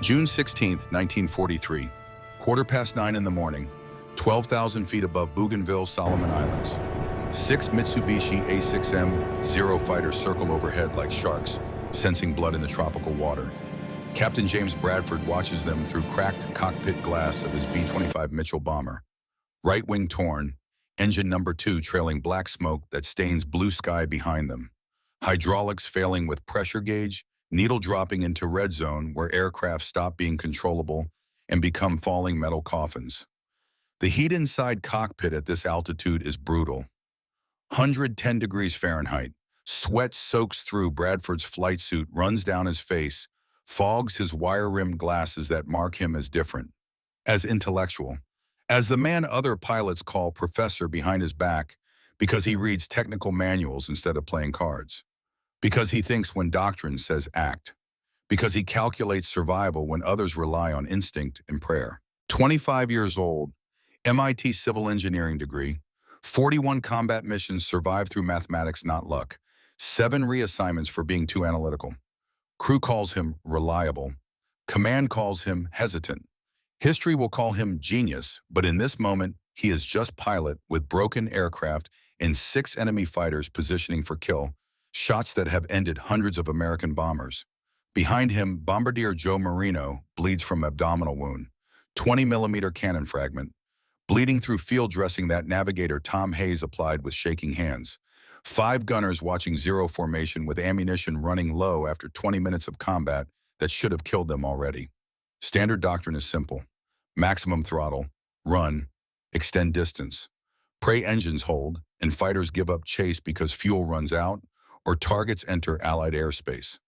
June 16, 1943, 9:15 in the morning, 12,000 feet above Bougainville, Solomon Islands. 6 Mitsubishi A6M-0 fighters circle overhead like sharks, sensing blood in the tropical water. Captain James Bradford watches them through cracked cockpit glass of his B-25 Mitchell bomber. Right wing torn, engine number 2 trailing black smoke that stains blue sky behind them. Hydraulics failing with pressure gauge, needle dropping into red zone where aircraft stop being controllable and become falling metal coffins. The heat inside cockpit at this altitude is brutal. 110 degrees Fahrenheit. Sweat soaks through Bradford's flight suit, runs down his face, fogs his wire-rimmed glasses that mark him as different, as intellectual, as the man other pilots call professor behind his back because he reads technical manuals instead of playing cards, because he thinks when doctrine says act, because he calculates survival when others rely on instinct and prayer. 25 years old, MIT civil engineering degree, 41 combat missions survived through mathematics, not luck, 7 reassignments for being too analytical. Crew calls him reliable. Command calls him hesitant. History will call him genius, but in this moment, he is just pilot with broken aircraft and 6 enemy fighters positioning for kill, shots that have ended hundreds of American bombers. Behind him, Bombardier Joe Marino bleeds from abdominal wound, 20-millimeter cannon fragment, bleeding through field dressing that navigator Tom Hayes applied with shaking hands. 5 gunners watching zero formation with ammunition running low after 20 minutes of combat that should have killed them already. Standard doctrine is simple. Maximum throttle, run, extend distance. Pray engines hold and fighters give up chase because fuel runs out or targets enter Allied airspace.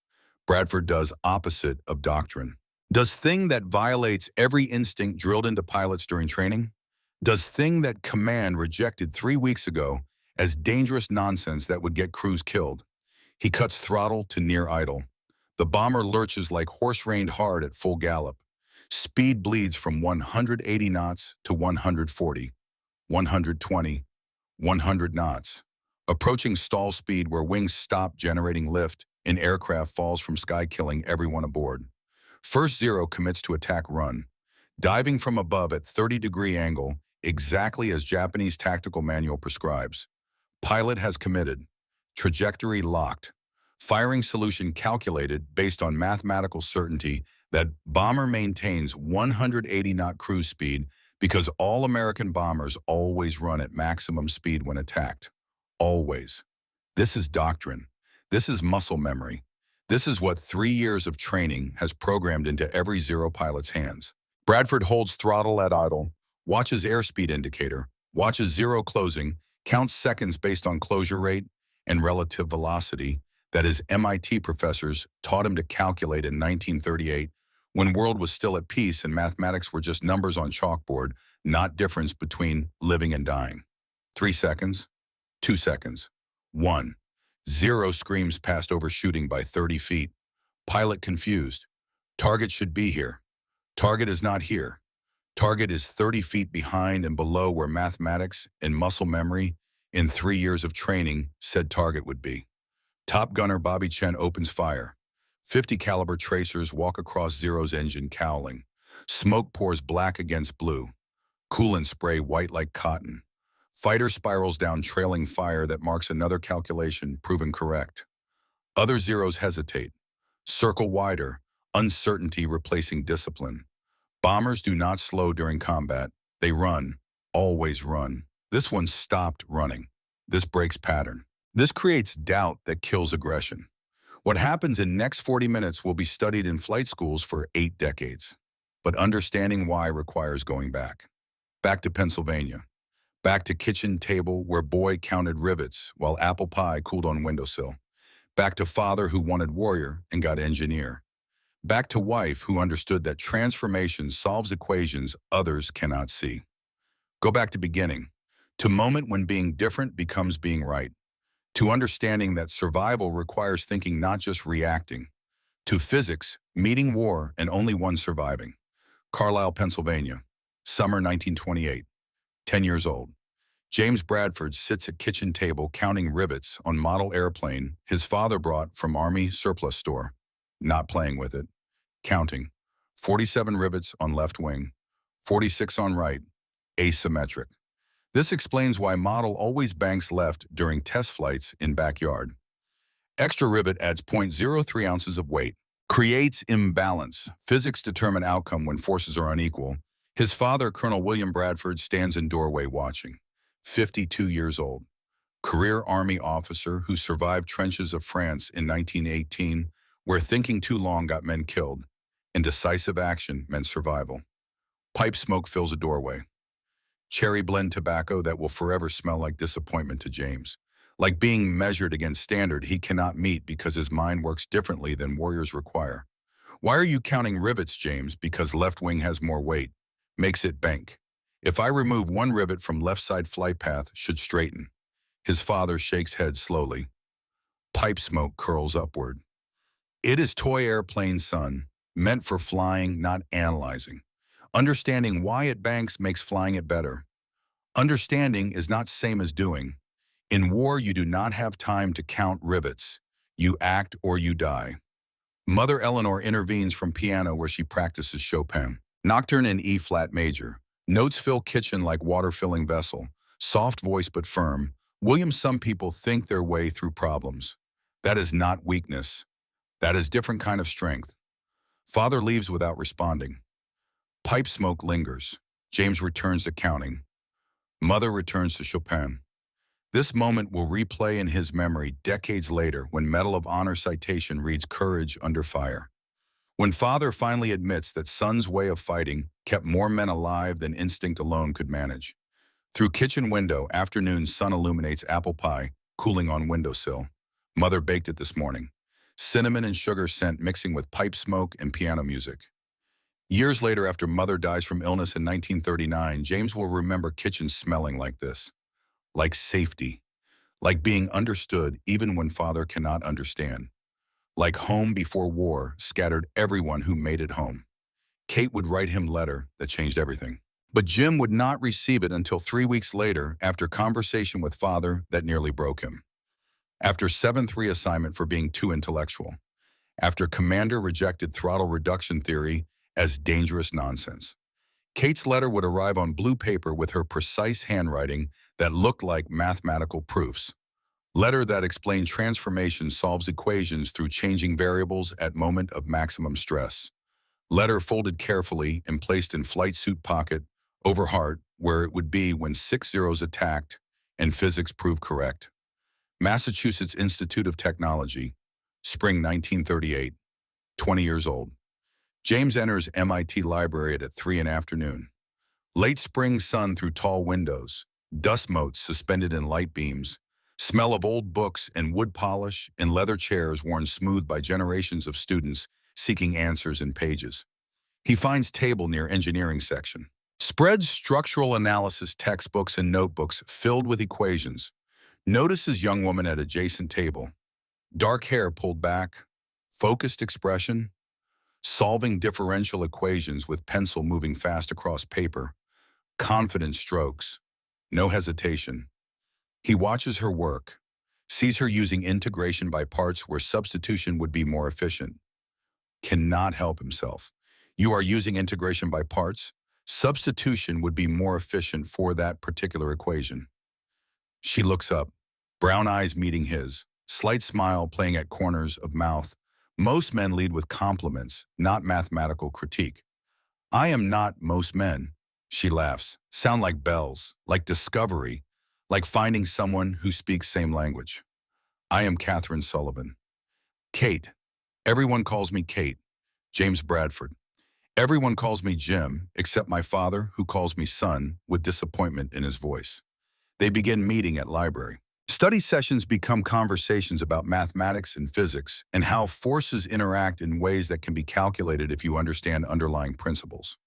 Bradford does opposite of doctrine. Does thing that violates every instinct drilled into pilots during training? Does thing that command rejected 3 weeks ago as dangerous nonsense that would get crews killed? He cuts throttle to near idle. The bomber lurches like horse reined hard at full gallop. Speed bleeds from 180 knots to 140, 120, 100 knots. Approaching stall speed where wings stop generating lift and aircraft falls from sky, killing everyone aboard. First Zero commits to attack run, diving from above at 30-degree angle, exactly as Japanese tactical manual prescribes. Pilot has committed. Trajectory locked. Firing solution calculated based on mathematical certainty that bomber maintains 180-knot cruise speed because all American bombers always run at maximum speed when attacked. Always. This is doctrine. This is muscle memory. This is what 3 years of training has programmed into every Zero pilot's hands. Bradford holds throttle at idle, watches airspeed indicator, watches Zero closing, counts seconds based on closure rate and relative velocity that his MIT professors taught him to calculate in 1938 when world was still at peace and mathematics were just numbers on chalkboard, not difference between living and dying. 3 seconds, 2 seconds, 1. Zero screams past overshooting by 30 feet. Pilot confused. Target should be here. Target is not here. Target is 30 feet behind and below where mathematics and muscle memory in 3 years of training said target would be. Top gunner Bobby Chen opens fire. 50 caliber tracers walk across Zero's engine cowling. Smoke pours black against blue. Coolant spray white like cotton. Fighter spirals down trailing fire that marks another calculation proven correct. Other Zeros hesitate. Circle wider, uncertainty replacing discipline. Bombers do not slow during combat. They run, always run. This one stopped running. This breaks pattern. This creates doubt that kills aggression. What happens in next 40 minutes will be studied in flight schools for 8 decades. But understanding why requires going back. Back to Pennsylvania. Back to kitchen table where boy counted rivets while apple pie cooled on windowsill. Back to father who wanted warrior and got engineer. Back to wife who understood that transformation solves equations others cannot see. Go back to beginning, to moment when being different becomes being right, to understanding that survival requires thinking not just reacting, to physics, meeting war and only one surviving. Carlisle, Pennsylvania, summer 1928, 10 years old. James Bradford sits at kitchen table counting rivets on model airplane his father brought from Army surplus store, not playing with it, counting. 47 rivets on left wing, 46 on right, asymmetric. This explains why model always banks left during test flights in backyard. Extra rivet adds 0.03 ounces of weight. Creates imbalance. Physics determine outcome when forces are unequal. His father, Colonel William Bradford, stands in doorway watching. 52 years old. Career Army officer who survived trenches of France in 1918, where thinking too long got men killed. Indecisive action meant survival. Pipe smoke fills a doorway. Cherry blend tobacco that will forever smell like disappointment to James. Like being measured against standard he cannot meet because his mind works differently than warriors require. Why are you counting rivets, James? Because left wing has more weight. Makes it bank. If I remove one rivet from left side flight path, should straighten. His father shakes head slowly. Pipe smoke curls upward. It is toy airplane, son, meant for flying, not analyzing. Understanding why it banks makes flying it better. Understanding is not same as doing. In war, you do not have time to count rivets. You act or you die. Mother Eleanor intervenes from piano where she practices Chopin. Nocturne in E-flat major. Notes fill kitchen like water-filling vessel. Soft voice but firm. William, some people think their way through problems. That is not weakness. That is different kind of strength. Father leaves without responding. Pipe smoke lingers. James returns to counting. Mother returns to Chopin. This moment will replay in his memory decades later when Medal of Honor citation reads Courage Under Fire. When father finally admits that son's way of fighting kept more men alive than instinct alone could manage. Through kitchen window, afternoon sun illuminates apple pie, cooling on windowsill. Mother baked it this morning. Cinnamon and sugar scent mixing with pipe smoke and piano music. Years later, after mother dies from illness in 1939, James will remember kitchen smelling like this. Like safety. Like being understood even when father cannot understand. Like home before war scattered everyone who made it home. Kate would write him a letter that changed everything. But Jim would not receive it until 3 weeks later after conversation with father that nearly broke him. After 7th reassignment for being too intellectual. After commander rejected throttle reduction theory as dangerous nonsense. Kate's letter would arrive on blue paper with her precise handwriting that looked like mathematical proofs. Letter that explained transformation solves equations through changing variables at moment of maximum stress. Letter folded carefully and placed in flight suit pocket over heart where it would be when 6 zeros attacked and physics proved correct. Massachusetts Institute of Technology, spring 1938, 20 years old. James enters MIT library at 3 in the afternoon. Late spring sun through tall windows, dust motes suspended in light beams, smell of old books and wood polish and leather chairs worn smooth by generations of students seeking answers in pages. He finds table near engineering section. Spreads structural analysis textbooks and notebooks filled with equations. Notices young woman at adjacent table. Dark hair pulled back, focused expression, solving differential equations with pencil moving fast across paper, confident strokes, no hesitation. He watches her work, sees her using integration by parts where substitution would be more efficient. Cannot help himself. You are using integration by parts? Substitution would be more efficient for that particular equation. She looks up, brown eyes meeting his, slight smile playing at corners of mouth. Most men lead with compliments, not mathematical critique. I am not most men, she laughs. Sound like bells, like discovery, like finding someone who speaks same language. I am Catherine Sullivan. Kate. Everyone calls me Kate. James Bradford. Everyone calls me Jim, except my father, who calls me son, with disappointment in his voice. They begin meeting at library. Study sessions become conversations about mathematics and physics and how forces interact in ways that can be calculated if you understand underlying principles.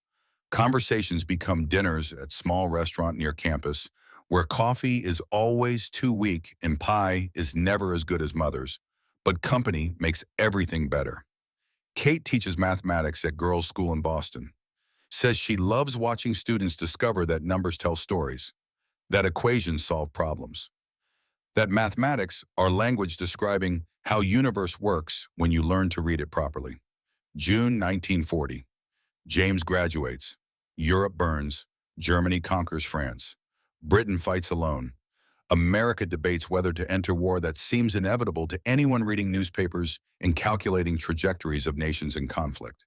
Conversations become dinners at small restaurant near campus where coffee is always too weak and pie is never as good as mother's, but company makes everything better. Kate teaches mathematics at girls' school in Boston. Says she loves watching students discover that numbers tell stories, that equations solve problems, that mathematics are language describing how universe works when you learn to read it properly. June 1940. James graduates. Europe burns. Germany conquers France. Britain fights alone. America debates whether to enter war that seems inevitable to anyone reading newspapers and calculating trajectories of nations in conflict.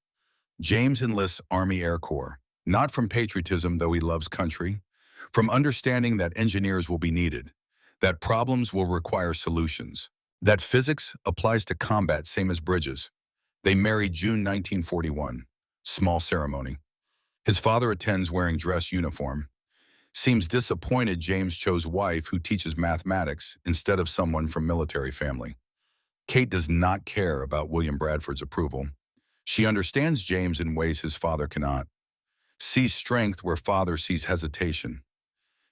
James enlists Army Air Corps, not from patriotism, though he loves country, from understanding that engineers will be needed, that problems will require solutions, that physics applies to combat same as bridges. They marry June 1941. Small ceremony. His father attends wearing dress uniform. Seems disappointed James chose wife who teaches mathematics instead of someone from military family. Kate does not care about William Bradford's approval. She understands James in ways his father cannot. Sees strength where father sees hesitation.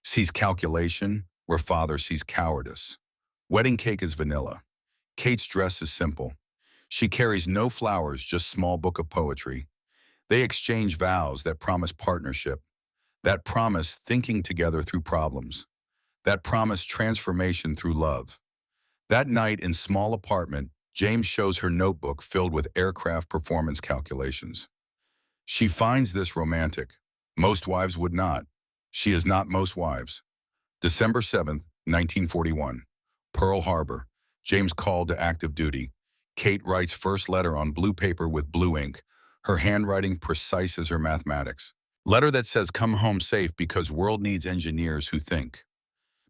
Sees calculation where father sees cowardice. Wedding cake is vanilla. Kate's dress is simple. She carries no flowers, just small book of poetry. They exchange vows that promise partnership, that promise thinking together through problems, that promise transformation through love. That night in small apartment, James shows her notebook filled with aircraft performance calculations. She finds this romantic. Most wives would not. She is not most wives. December 7th, 1941. Pearl Harbor. James called to active duty. Kate writes first letter on blue paper with blue ink, her handwriting precise as her mathematics. Letter that says come home safe because world needs engineers who think.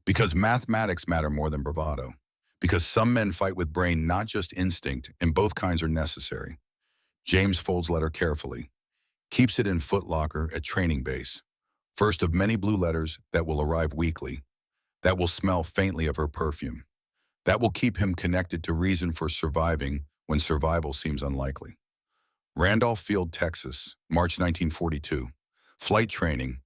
Because mathematics matter more than bravado. Because some men fight with brain, not just instinct, and both kinds are necessary. James folds letter carefully. Keeps it in footlocker at training base. First of many blue letters that will arrive weekly. That will smell faintly of her perfume. That will keep him connected to reason for surviving when survival seems unlikely. Randolph Field, Texas, March 1942. Flight training.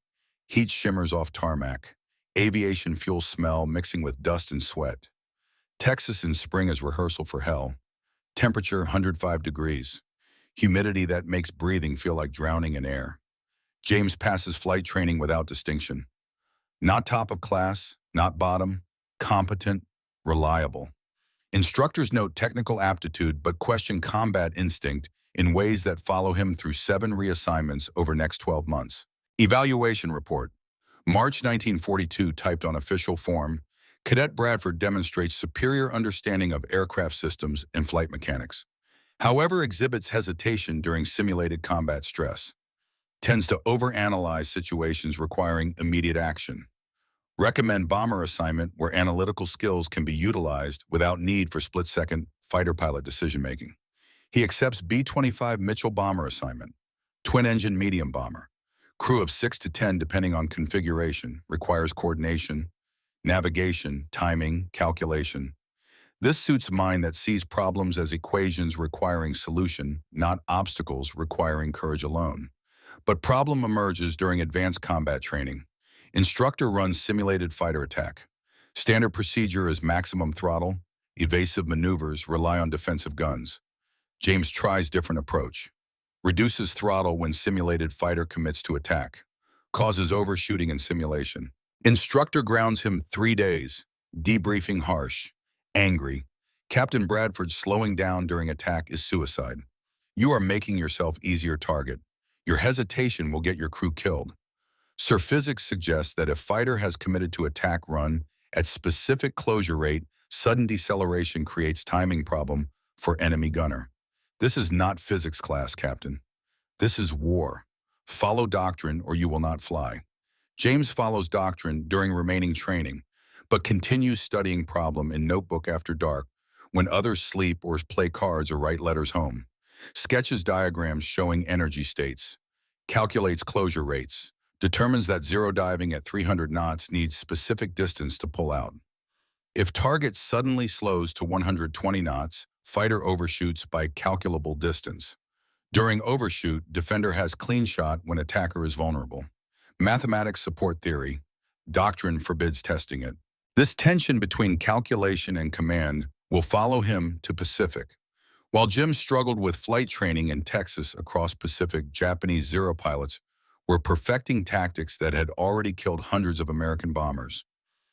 Heat shimmers off tarmac. Aviation fuel smell mixing with dust and sweat. Texas in spring is rehearsal for hell. Temperature 105 degrees. Humidity that makes breathing feel like drowning in air. James passes flight training without distinction. Not top of class, not bottom, competent, reliable. Instructors note technical aptitude but question combat instinct in ways that follow him through 7 reassignments over next 12 months. Evaluation report. March 1942, typed on official form. Cadet Bradford demonstrates superior understanding of aircraft systems and flight mechanics. However, exhibits hesitation during simulated combat stress. Tends to overanalyze situations requiring immediate action. Recommend bomber assignment where analytical skills can be utilized without need for split-second fighter pilot decision-making. He accepts B-25 Mitchell bomber assignment, twin-engine medium bomber. Crew of 6 to 10 depending on configuration, requires coordination, navigation, timing, calculation. This suits mind that sees problems as equations requiring solution, not obstacles requiring courage alone. But problem emerges during advanced combat training. Instructor runs simulated fighter attack. Standard procedure is maximum throttle. Evasive maneuvers rely on defensive guns. James tries different approach. Reduces throttle when simulated fighter commits to attack. Causes overshooting in simulation. Instructor grounds him 3 days. Debriefing harsh. Angry. Captain Bradford slowing down during attack is suicide. You are making yourself easier target. Your hesitation will get your crew killed. Sir Physics suggests that if fighter has committed to attack run at specific closure rate, sudden deceleration creates timing problem for enemy gunner. This is not physics class, Captain. This is war. Follow doctrine or you will not fly. James follows doctrine during remaining training, but continues studying problem in notebook after dark when others sleep or play cards or write letters home. Sketches diagrams showing energy states. Calculates closure rates. Determines that zero diving at 300 knots needs specific distance to pull out. If target suddenly slows to 120 knots, fighter overshoots by calculable distance. During overshoot, defender has clean shot when attacker is vulnerable. Mathematics support theory. Doctrine forbids testing it. This tension between calculation and command will follow him to Pacific. While Jim struggled with flight training in Texas across Pacific, Japanese Zero pilots were perfecting tactics that had already killed hundreds of American bombers.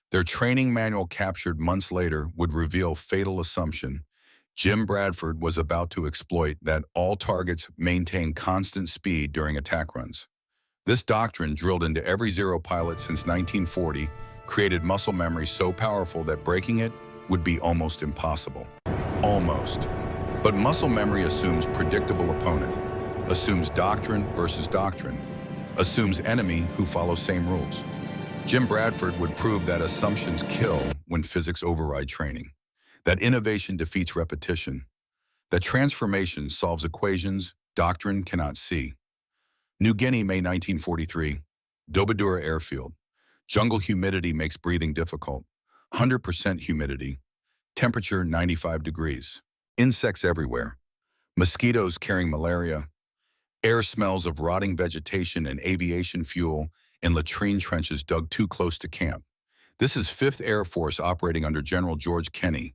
Their training manual captured months later would reveal fatal assumption. Jim Bradford was about to exploit that all targets maintain constant speed during attack runs. This doctrine, drilled into every Zero pilot since 1940, created muscle memory so powerful that breaking it would be almost impossible. Almost. But muscle memory assumes predictable opponent, assumes doctrine versus doctrine, assumes enemy who follows same rules. Jim Bradford would prove that assumptions kill when physics override training, that innovation defeats repetition, that transformation solves equations doctrine cannot see. New Guinea, May 1943. Dobadura Airfield. Jungle humidity makes breathing difficult. 100% humidity. Temperature 95 degrees. Insects everywhere. Mosquitoes carrying malaria. Air smells of rotting vegetation and aviation fuel in latrine trenches dug too close to camp. This is 5th Air Force operating under General George Kenney.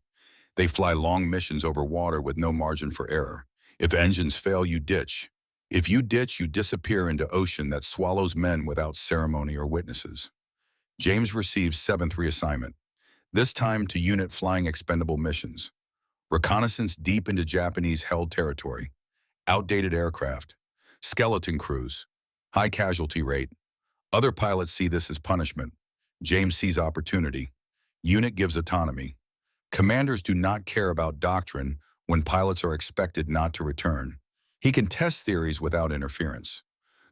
They fly long missions over water with no margin for error. If engines fail, you ditch. If you ditch, you disappear into ocean that swallows men without ceremony or witnesses. James receives 7th reassignment, this time to unit flying expendable missions. Reconnaissance deep into Japanese-held territory. Outdated aircraft. Skeleton crews. High casualty rate. Other pilots see this as punishment. James sees opportunity. Unit gives autonomy. Commanders do not care about doctrine when pilots are expected not to return. He can test theories without interference.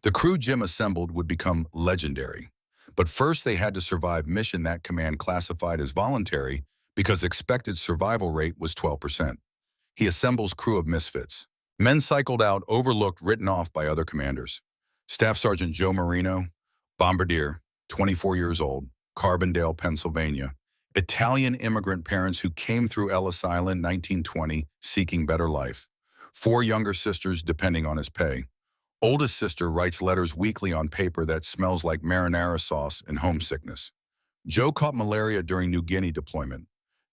The crew Jim assembled would become legendary. But first they had to survive mission that command classified as voluntary because expected survival rate was 12%. He assembles crew of misfits. Men cycled out, overlooked, written off by other commanders. Staff Sergeant Joe Marino, bombardier, 24 years old, Carbondale, Pennsylvania. Italian immigrant parents who came through Ellis Island 1920 seeking better life. 4 younger sisters depending on his pay. Oldest sister writes letters weekly on paper that smells like marinara sauce and homesickness. Joe caught malaria during New Guinea deployment.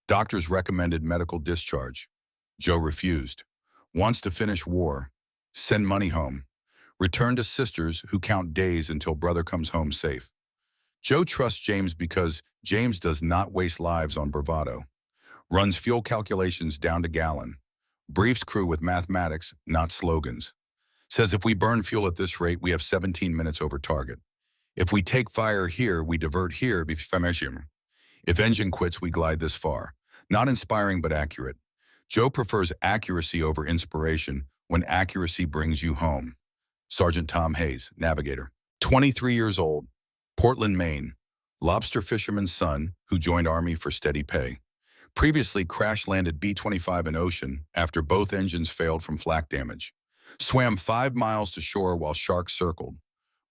Doctors recommended medical discharge. Joe refused. Wants to finish war. Send money home. Return to sisters who count days until brother comes home safe. Joe trusts James because James does not waste lives on bravado. Runs fuel calculations down to gallon. Briefs crew with mathematics, not slogans. Says if we burn fuel at this rate, we have 17 minutes over target. If we take fire here, we divert here. If engine quits, we glide this far. Not inspiring, but accurate. Joe prefers accuracy over inspiration when accuracy brings you home. Sergeant Tom Hayes, navigator. 23 years old. Portland, Maine. Lobster fisherman's son who joined Army for steady pay. Previously crash-landed B-25 in ocean after both engines failed from flak damage. Swam 5 miles to shore while sharks circled.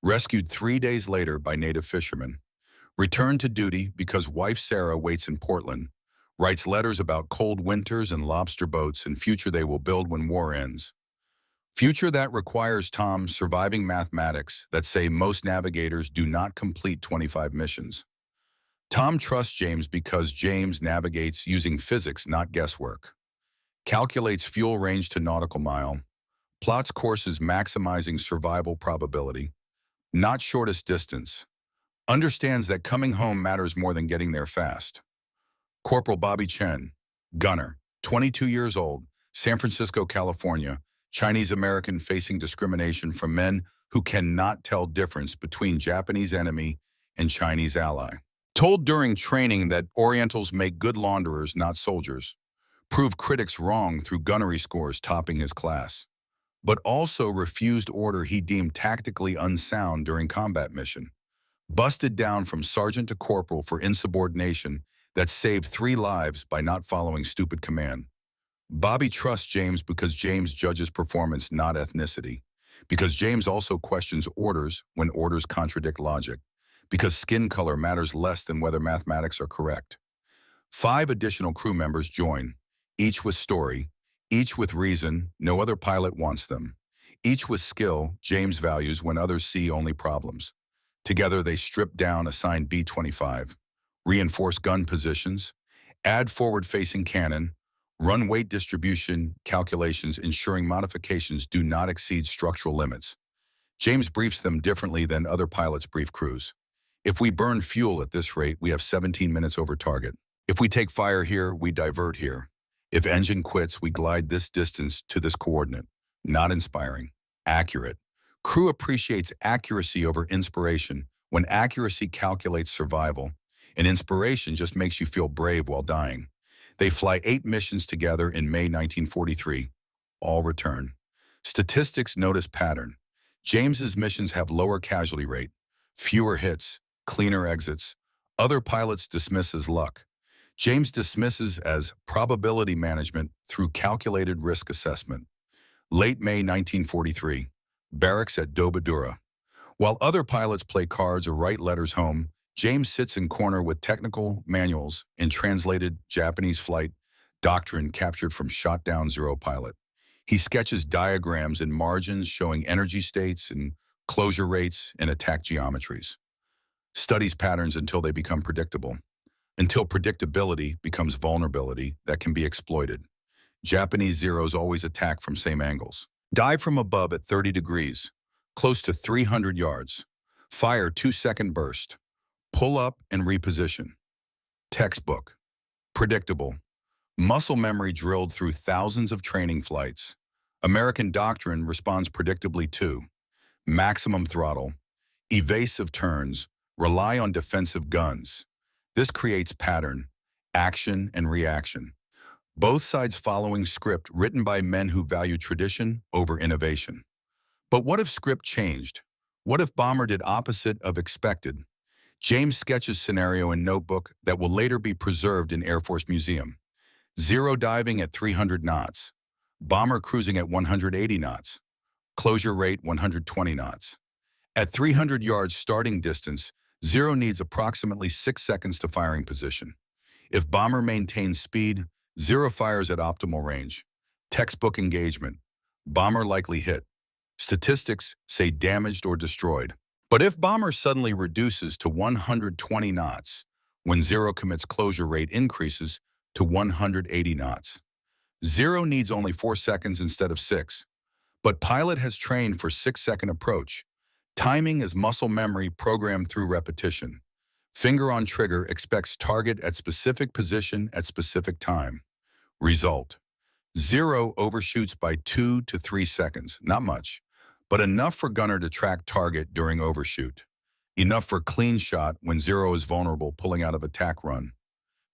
Rescued 3 days later by native fishermen. Returned to duty because wife Sarah waits in Portland. Writes letters about cold winters and lobster boats and future they will build when war ends. Future that requires Tom surviving mathematics that say most navigators do not complete 25 missions. Tom trusts James because James navigates using physics, not guesswork. Calculates fuel range to nautical mile. Plots courses maximizing survival probability, not shortest distance. Understands that coming home matters more than getting there fast. Corporal Bobby Chen, gunner, 22 years old, San Francisco, California, Chinese-American facing discrimination from men who cannot tell difference between Japanese enemy and Chinese ally. Told during training that Orientals make good launderers, not soldiers. Proved critics wrong through gunnery scores topping his class. But also refused order he deemed tactically unsound during combat mission. Busted down from sergeant to corporal for insubordination that saved 3 lives by not following stupid command. Bobby trusts James because James judges performance, not ethnicity. Because James also questions orders when orders contradict logic. Because skin color matters less than whether mathematics are correct. 5 additional crew members join, each with story, each with reason, no other pilot wants them. Each with skill James values when others see only problems. Together they strip down assigned B-25, reinforce gun positions, add forward-facing cannon, run weight distribution calculations ensuring modifications do not exceed structural limits. James briefs them differently than other pilots brief crews. If we burn fuel at this rate, we have 17 minutes over target. If we take fire here, we divert here. If engine quits, we glide this distance to this coordinate. Not inspiring. Accurate. Crew appreciates accuracy over inspiration when accuracy calculates survival, and inspiration just makes you feel brave while dying. They fly 8 missions together in May 1943. All return. Statistics notice pattern. James's missions have lower casualty rate, fewer hits, cleaner exits. Other pilots dismiss as luck. James dismisses as probability management through calculated risk assessment. Late May 1943. Barracks at Dobadura. While other pilots play cards or write letters home, James sits in corner with technical manuals in translated Japanese flight doctrine captured from shot-down Zero pilot. He sketches diagrams and margins showing energy states and closure rates and attack geometries. Studies patterns until they become predictable. Until predictability becomes vulnerability that can be exploited. Japanese Zeros always attack from same angles. Dive from above at 30 degrees, close to 300 yards. Fire 2-second burst. Pull up and reposition. Textbook. Predictable. Muscle memory drilled through thousands of training flights. American doctrine responds predictably to maximum throttle, evasive turns, rely on defensive guns. This creates pattern, action, and reaction. Both sides following script written by men who value tradition over innovation. But what if script changed? What if Bomber did opposite of expected? James sketches scenario in notebook that will later be preserved in Air Force Museum. Zero diving at 300 knots. Bomber cruising at 180 knots. Closure rate 120 knots. At 300 yards starting distance, Zero needs approximately 6 seconds to firing position. If Bomber maintains speed, Zero fires at optimal range. Textbook engagement. Bomber likely hit. Statistics say damaged or destroyed. But if Bomber suddenly reduces to 120 knots, when Zero commits, closure rate increases to 180 knots. Zero needs only 4 seconds instead of 6. But pilot has trained for 6-second approach. Timing is muscle memory programmed through repetition. Finger on trigger expects target at specific position at specific time. Result. Zero overshoots by 2 to 3 seconds, not much, but enough for gunner to track target during overshoot. Enough for clean shot when Zero is vulnerable pulling out of attack run.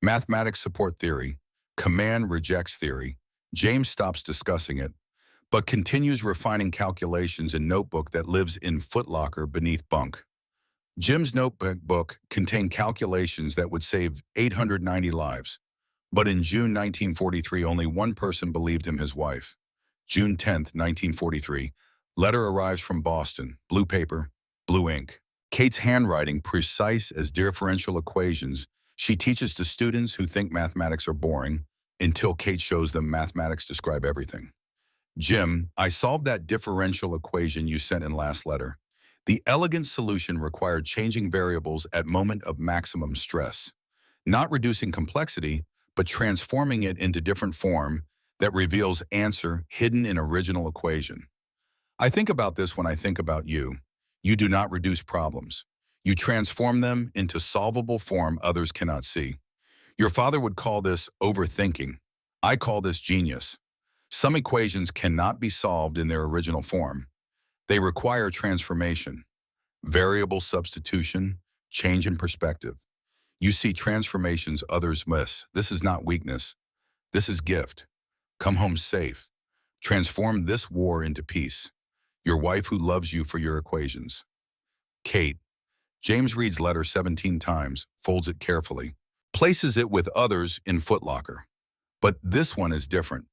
Mathematics support theory. Command rejects theory. James stops discussing it, but continues refining calculations in notebook that lives in footlocker beneath bunk. Jim's notebook contained calculations that would save 890 lives. But in June 1943, only one person believed him, his wife. June 10, 1943, letter arrives from Boston, blue paper, blue ink. Kate's handwriting precise as differential equations. She teaches to students who think mathematics are boring until Kate shows them mathematics describe everything. Jim, I solved that differential equation you sent in last letter. The elegant solution required changing variables at moment of maximum stress, not reducing complexity, but transforming it into different form that reveals answer hidden in original equation. I think about this when I think about you. You do not reduce problems. You transform them into solvable form others cannot see. Your father would call this overthinking. I call this genius. Some equations cannot be solved in their original form. They require transformation, variable substitution, change in perspective. You see transformations others miss. This is not weakness. This is gift. Come home safe. Transform this war into peace. Your wife who loves you for your equations. Kate. James reads letter 17 times, folds it carefully, places it with others in footlocker. But this one is different.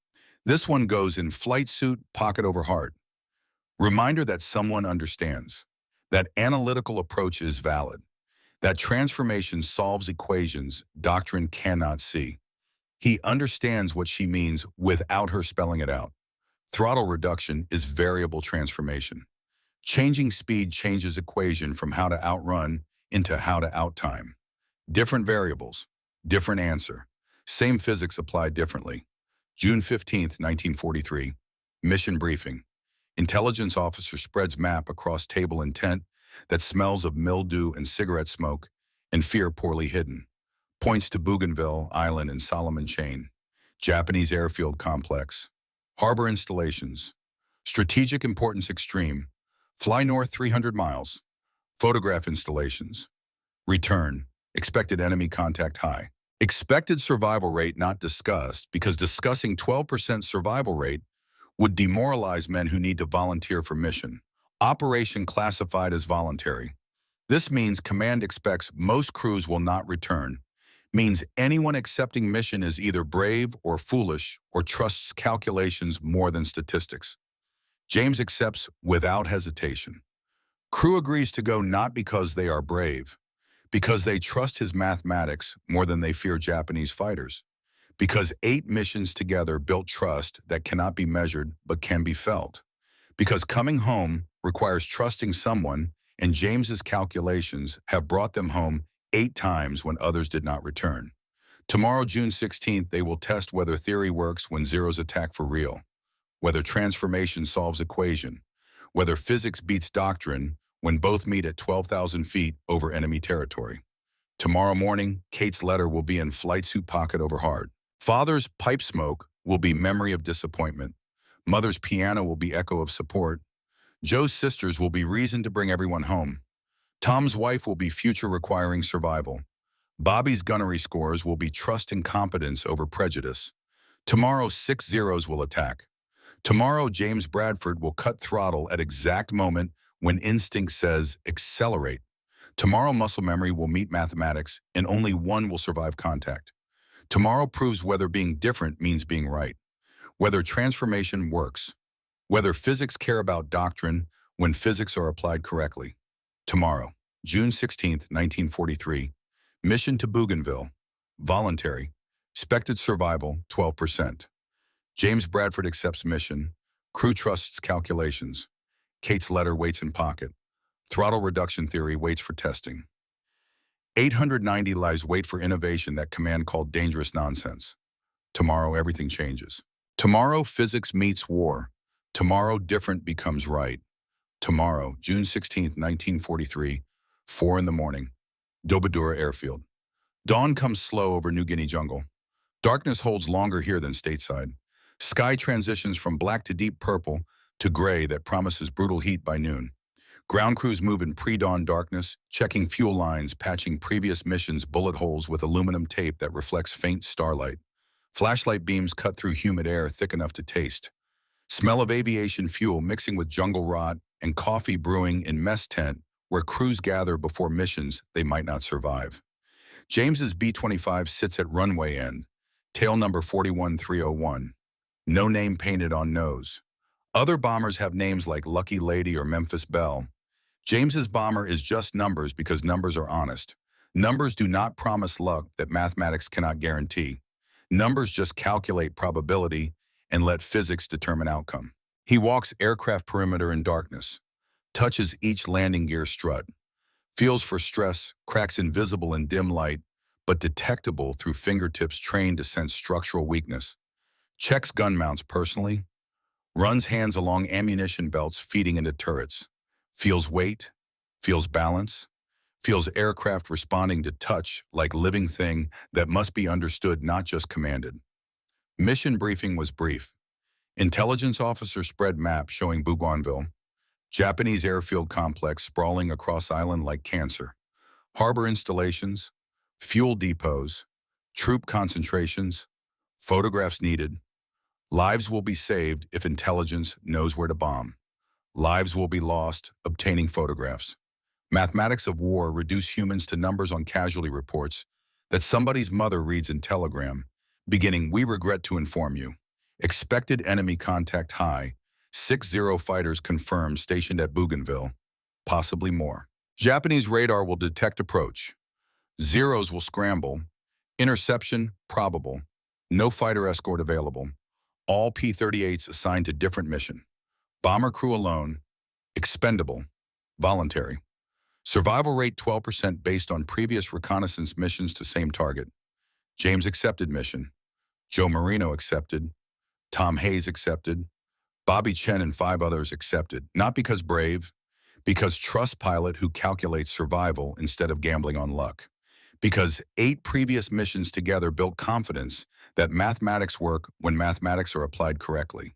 This one goes in flight suit, pocket over heart. Reminder that someone understands. That analytical approach is valid. That transformation solves equations doctrine cannot see. He understands what she means without her spelling it out. Throttle reduction is variable transformation. Changing speed changes equation from how to outrun into how to outtime. Different variables, different answer. Same physics applied differently. June 15, 1943. Mission briefing. Intelligence officer spreads map across table intent that smells of mildew and cigarette smoke and fear poorly hidden. Points to Bougainville Island and Solomon Chain. Japanese airfield complex. Harbor installations. Strategic importance extreme. Fly north 300 miles. Photograph installations. Return. Expected enemy contact high. Expected survival rate not discussed because discussing 12% survival rate would demoralize men who need to volunteer for mission. Operation classified as voluntary. This means command expects most crews will not return. Means anyone accepting mission is either brave or foolish or trusts calculations more than statistics. James accepts without hesitation. Crew agrees to go not because they are brave, because they trust his mathematics more than they fear Japanese fighters. Because 8 missions together built trust that cannot be measured but can be felt. Because coming home requires trusting someone, and James's calculations have brought them home 8 times when others did not return. Tomorrow, June 16th, they will test whether theory works when zeros attack for real, whether transformation solves equation, whether physics beats doctrine when both meet at 12,000 feet over enemy territory. Tomorrow morning, Kate's letter will be in flight suit pocket over heart. Father's pipe smoke will be memory of disappointment. Mother's piano will be echo of support. Joe's sisters will be reason to bring everyone home. Tom's wife will be future requiring survival. Bobby's gunnery scores will be trust and competence over prejudice. Tomorrow, 6 zeros will attack. Tomorrow, James Bradford will cut throttle at exact moment when instinct says accelerate. Tomorrow, muscle memory will meet mathematics, and only one will survive contact. Tomorrow proves whether being different means being right, whether transformation works, whether physics care about doctrine when physics are applied correctly. Tomorrow, June 16th, 1943, mission to Bougainville, voluntary, expected survival 12%. James Bradford accepts mission, crew trusts calculations. Kate's letter waits in pocket. Throttle reduction theory waits for testing. 890 lives wait for innovation that command called dangerous nonsense. Tomorrow, everything changes. Tomorrow, physics meets war. Tomorrow, different becomes right. Tomorrow, June 16th, 1943, 4 in the morning, Dobadura Airfield. Dawn comes slow over New Guinea jungle. Darkness holds longer here than stateside. Sky transitions from black to deep purple to gray that promises brutal heat by noon. Ground crews move in pre-dawn darkness, checking fuel lines, patching previous missions' bullet holes with aluminum tape that reflects faint starlight. Flashlight beams cut through humid air thick enough to taste. Smell of aviation fuel mixing with jungle rot and coffee brewing in mess tent where crews gather before missions they might not survive. James's B-25 sits at runway end, tail number 41301. No name painted on nose. Other bombers have names like Lucky Lady or Memphis Belle. James's bomber is just numbers because numbers are honest. Numbers do not promise luck that mathematics cannot guarantee. Numbers just calculate probability and let physics determine outcome. He walks aircraft perimeter in darkness, touches each landing gear strut, feels for stress, cracks invisible in dim light, but detectable through fingertips trained to sense structural weakness, checks gun mounts personally, runs hands along ammunition belts feeding into turrets, feels weight, feels balance, feels aircraft responding to touch like living thing that must be understood, not just commanded. Mission briefing was brief. Intelligence officer spread map showing Bougainville, Japanese airfield complex sprawling across island like cancer, harbor installations, fuel depots, troop concentrations, photographs needed. Lives will be saved if intelligence knows where to bomb. Lives will be lost obtaining photographs. Mathematics of war reduce humans to numbers on casualty reports that somebody's mother reads in telegram, beginning, "We regret to inform you. Expected enemy contact high. 6-0 fighters confirmed stationed at Bougainville. Possibly more. Japanese radar will detect approach. Zeros will scramble. Interception probable. No fighter escort available. All P-38s assigned to different mission. Bomber crew alone. Expendable. Voluntary. Survival rate 12% based on previous reconnaissance missions to same target. James accepted mission. Joe Marino accepted. Tom Hayes accepted. Bobby Chen and 5 others accepted. Not because brave, because trust pilot who calculates survival instead of gambling on luck. Because 8 previous missions together built confidence that mathematics work when mathematics are applied correctly.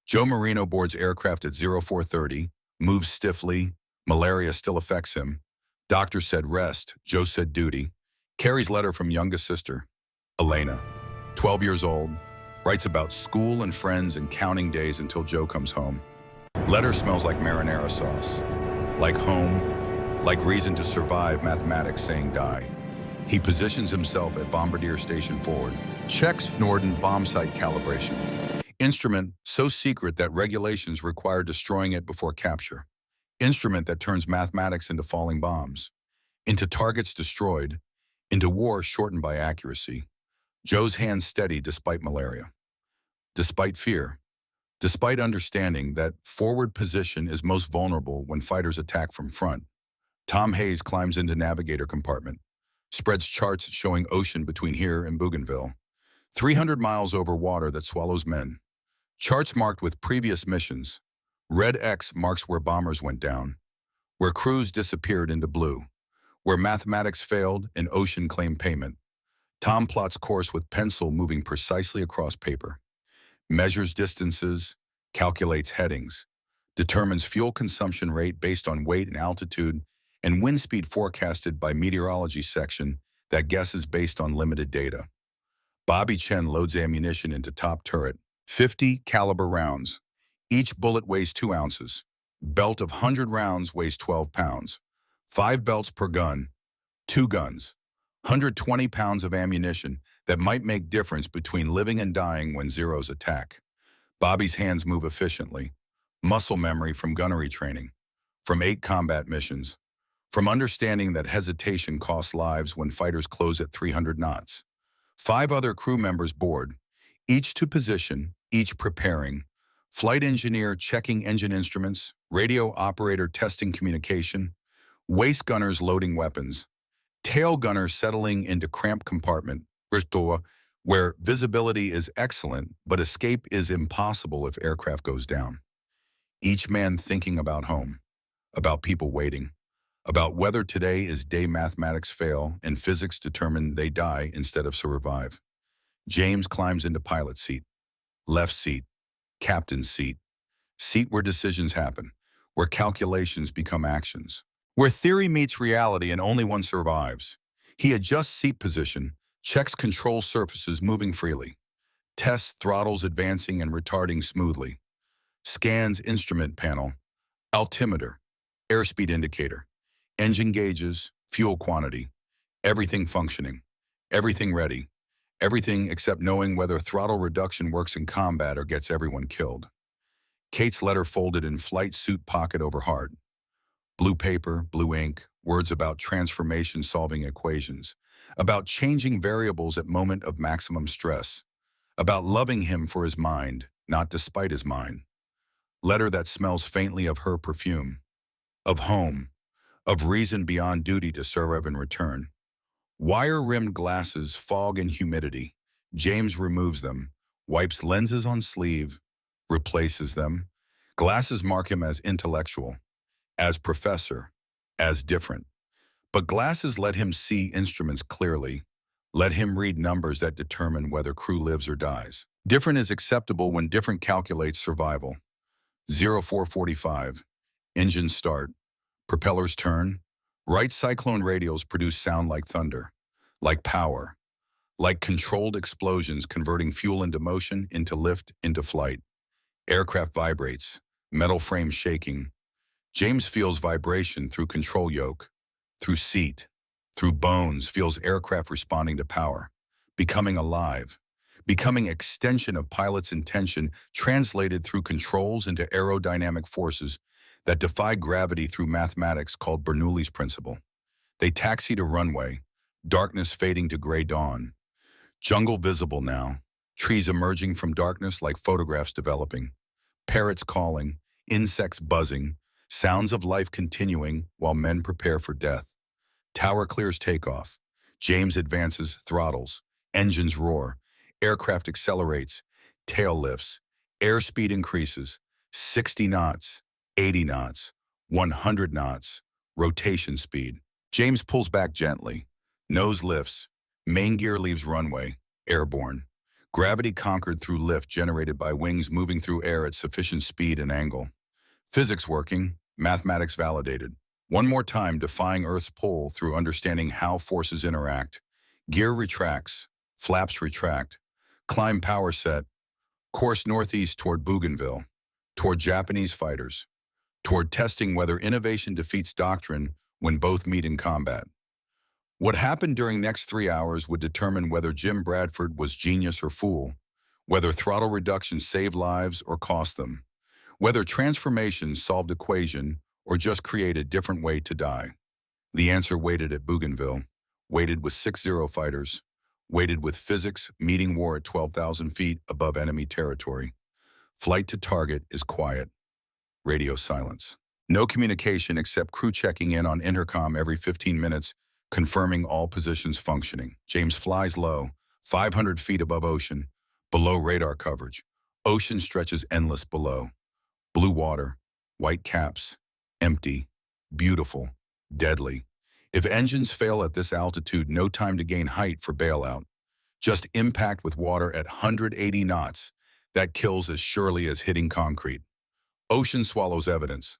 Joe Marino boards aircraft at 0430, moves stiffly, malaria still affects him. Doctor said rest, Joe said duty. Carrie's letter from youngest sister, Elena, 12 years old, writes about school and friends and counting days until Joe comes home. Letter smells like marinara sauce, like home, like reason to survive mathematics saying die. He positions himself at Bombardier Station Forward, checks Norden bomb site calibration. Instrument so secret that regulations require destroying it before capture. Instrument that turns mathematics into falling bombs, into targets destroyed, into war shortened by accuracy. Joe's hands steady despite malaria, despite fear, despite understanding that forward position is most vulnerable when fighters attack from front. Tom Hayes climbs into navigator compartment, spreads charts showing ocean between here and Bougainville, 300 miles over water that swallows men. Charts marked with previous missions. Red X marks where bombers went down, where crews disappeared into blue, where mathematics failed and ocean claimed payment. Tom plots course with pencil moving precisely across paper, measures distances, calculates headings, determines fuel consumption rate based on weight and altitude, and wind speed forecasted by meteorology section that guesses based on limited data. Bobby Chen loads ammunition into top turret, 50 caliber rounds. Each bullet weighs 2 ounces. Belt of 100 rounds weighs 12 pounds. 5 belts per gun, 2 guns. 120 pounds of ammunition that might make difference between living and dying when Zeros attack. Bobby's hands move efficiently. Muscle memory from gunnery training, from 8 combat missions, from understanding that hesitation costs lives when fighters close at 300 knots. 5 other crew members board, each to position, each preparing. Flight engineer checking engine instruments, radio operator testing communication, waist gunners loading weapons, tail gunner settling into cramped compartment, where visibility is excellent, but escape is impossible if aircraft goes down. Each man thinking about home, about people waiting, about whether today is day mathematics fail and physics determine they die instead of survive. James climbs into pilot seat, left seat, captain's seat, seat where decisions happen, where calculations become actions, where theory meets reality and only one survives. He adjusts seat position, checks control surfaces moving freely, tests throttles advancing and retarding smoothly, scans instrument panel, altimeter, airspeed indicator, engine gauges, fuel quantity, everything functioning, everything ready, everything except knowing whether throttle reduction works in combat or gets everyone killed. Kate's letter folded in flight suit pocket over heart. Blue paper, blue ink, words about transformation solving equations, about changing variables at moment of maximum stress, about loving him for his mind, not despite his mind. Letter that smells faintly of her perfume, of home, of reason beyond duty to serve in return. Wire-rimmed glasses, fog and humidity. James removes them, wipes lenses on sleeve, replaces them. Glasses mark him as intellectual, as professor, as different. But glasses let him see instruments clearly, let him read numbers that determine whether crew lives or dies. Different is acceptable when different calculates survival. 0445, engine start, propellers turn, right cyclone radials produce sound like thunder, like power, like controlled explosions converting fuel into motion, into lift, into flight. Aircraft vibrates, metal frame shaking. James feels vibration through control yoke, through seat, through bones, feels aircraft responding to power, becoming alive, becoming extension of pilot's intention translated through controls into aerodynamic forces that defy gravity through mathematics called Bernoulli's principle. They taxi to runway, darkness fading to gray dawn. Jungle visible now, trees emerging from darkness like photographs developing. Parrots calling, insects buzzing, sounds of life continuing while men prepare for death. Tower clears takeoff. James advances, throttles. Engines roar. Aircraft accelerates. Tail lifts. Airspeed increases. 60 knots, 80 knots, 100 knots. Rotation speed. James pulls back gently. Nose lifts. Main gear leaves runway. Airborne. Gravity conquered through lift generated by wings moving through air at sufficient speed and angle. Physics working. Mathematics validated. One more time, defying Earth's pull through understanding how forces interact. Gear retracts. Flaps retract. Climb power set. Course northeast toward Bougainville. Toward Japanese fighters. Toward testing whether innovation defeats doctrine when both meet in combat. What happened during next 3 hours would determine whether Jim Bradford was genius or fool, whether throttle reduction saved lives or cost them, whether transformation solved equation or just created different way to die. The answer waited at Bougainville, waited with 6-0 fighters, waited with physics meeting war at 12,000 feet above enemy territory. Flight to target is quiet. Radio silence. No communication except crew checking in on intercom every 15 minutes, confirming all positions functioning. James flies low, 500 feet above ocean, below radar coverage. Ocean stretches endless below. Blue water, white caps, empty, beautiful, deadly. If engines fail at this altitude, no time to gain height for bailout. Just impact with water at 180 knots. That kills as surely as hitting concrete. Ocean swallows evidence.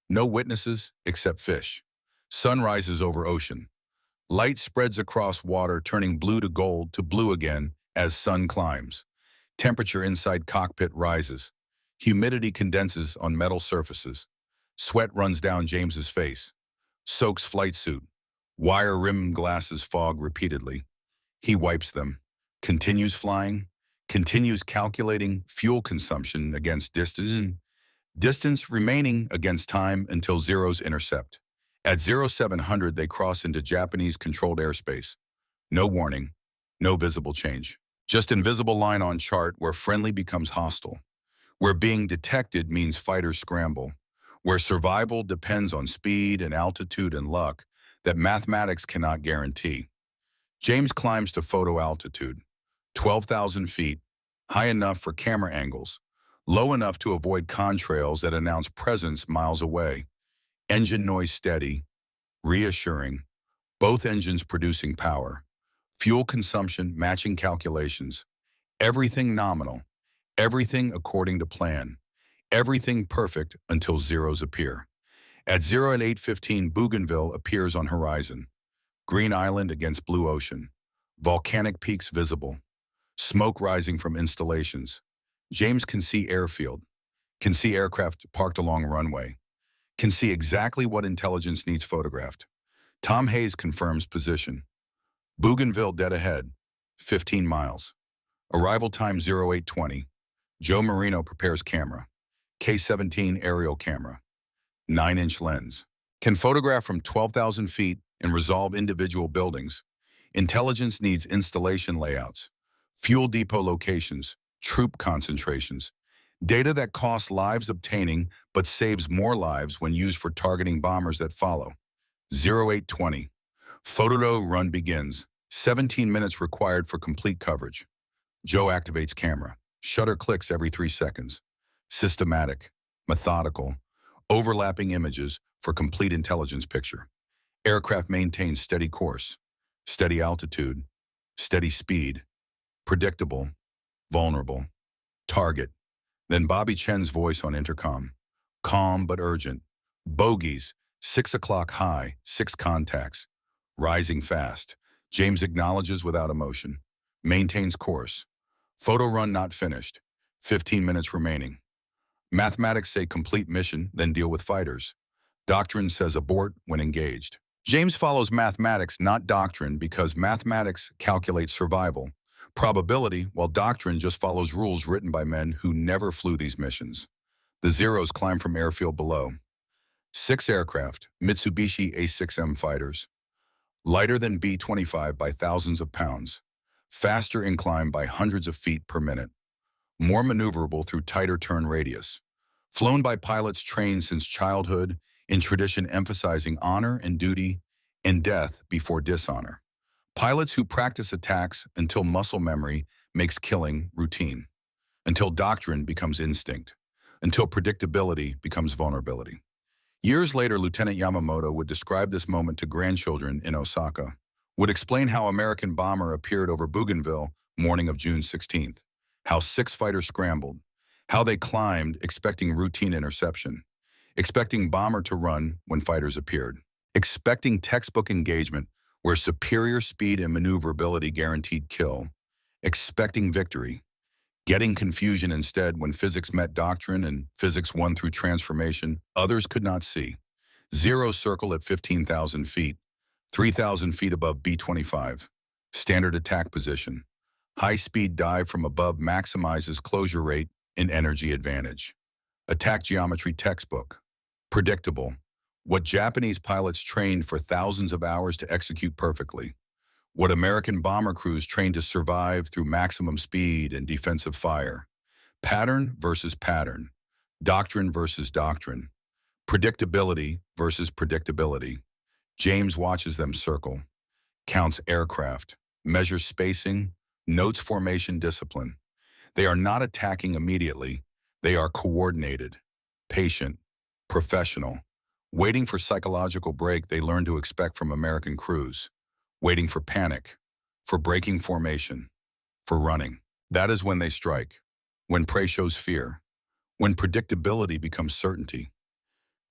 No witnesses except fish. Sun rises over ocean. Light spreads across water, turning blue to gold to blue again as sun climbs. Temperature inside cockpit rises. Humidity condenses on metal surfaces. Sweat runs down James's face. Soaks flight suit. Wire-rimmed glasses fog repeatedly. He wipes them. Continues flying. Continues calculating fuel consumption against distance remaining against time until zeros intercept. At 0700, they cross into Japanese-controlled airspace. No warning, no visible change. Just invisible line on chart where friendly becomes hostile. Where being detected means fighters scramble. Where survival depends on speed and altitude and luck that mathematics cannot guarantee. James climbs to photo altitude, 12,000 feet, high enough for camera angles, low enough to avoid contrails that announce presence miles away. Engine noise steady, reassuring, both engines producing power, fuel consumption matching calculations, everything nominal, everything according to plan, everything perfect until zeros appear. At 0 and 8:15, Bougainville appears on horizon. Green island against blue ocean, volcanic peaks visible, smoke rising from installations. James can see airfield, can see aircraft parked along runway, can see exactly what intelligence needs photographed. Tom Hayes confirms position. Bougainville dead ahead, 15 miles. Arrival time 0820. Joe Marino prepares camera. K-17 aerial camera. 9-inch lens. Can photograph from 12,000 feet and resolve individual buildings. Intelligence needs installation layouts, fuel depot locations, troop concentrations. Data that costs lives obtaining but saves more lives when used for targeting bombers that follow. 0820. Photo run begins. 17 minutes required for complete coverage. Joe activates camera. Shutter clicks every 3 seconds. Systematic, methodical, overlapping images for complete intelligence picture. Aircraft maintains steady course, steady altitude, steady speed, predictable, vulnerable, target. Then Bobby Chen's voice on intercom. Calm but urgent. Bogies, 6 o'clock high, 6 contacts. Rising fast. James acknowledges without emotion. Maintains course. Photo run not finished. 15 minutes remaining. Mathematics say complete mission, then deal with fighters. Doctrine says abort when engaged. James follows mathematics, not doctrine, because mathematics calculates survival, probability, while doctrine just follows rules written by men who never flew these missions. The zeros climb from airfield below. 6 aircraft, Mitsubishi A6M fighters. Lighter than B-25 by thousands of pounds. Faster in climb by hundreds of feet per minute. More maneuverable through tighter turn radius. Flown by pilots trained since childhood in tradition emphasizing honor and duty and death before dishonor. Pilots who practice attacks until muscle memory makes killing routine. Until doctrine becomes instinct. Until predictability becomes vulnerability. Years later, Lieutenant Yamamoto would describe this moment to grandchildren in Osaka. Would explain how American bomber appeared over Bougainville morning of June 16th, how 6 fighters scrambled, how they climbed expecting routine interception, expecting bomber to run when fighters appeared, expecting textbook engagement where superior speed and maneuverability guaranteed kill, expecting victory, getting confusion instead when physics met doctrine and physics won through transformation others could not see. Zero circle at 15,000 feet, 3,000 feet above B-25. Standard attack position. High-speed dive from above maximizes closure rate and energy advantage. Attack geometry textbook. Predictable. What Japanese pilots trained for thousands of hours to execute perfectly. What American bomber crews trained to survive through maximum speed and defensive fire. Pattern versus pattern. Doctrine versus doctrine. Predictability versus predictability. James watches them circle, counts aircraft, measures spacing, notes formation discipline. They are not attacking immediately. They are coordinated, patient, professional, waiting for psychological break they learn to expect from American crews, waiting for panic, for breaking formation, for running. That is when they strike, when prey shows fear, when predictability becomes certainty.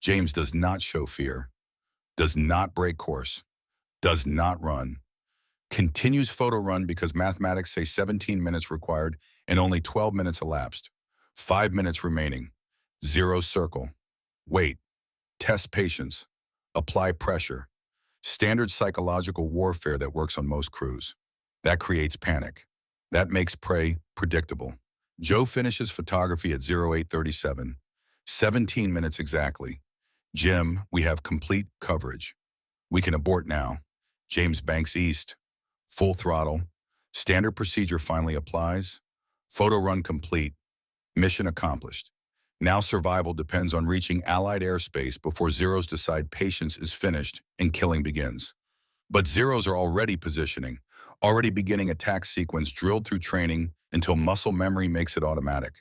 James does not show fear, does not break course, does not run, continues photo run because mathematics say 17 minutes required and only 12 minutes elapsed, 5 minutes remaining, zero circle, wait, test patience, apply pressure, standard psychological warfare that works on most crews. That creates panic. That makes prey predictable. Joe finishes photography at 0837, 17 minutes exactly. Jim, we have complete coverage. We can abort now. James banks east. Full throttle. Standard procedure finally applies. Photo run complete. Mission accomplished. Now survival depends on reaching Allied airspace before Zeros decide patience is finished and killing begins. But Zeros are already positioning, already beginning attack sequence drilled through training until muscle memory makes it automatic,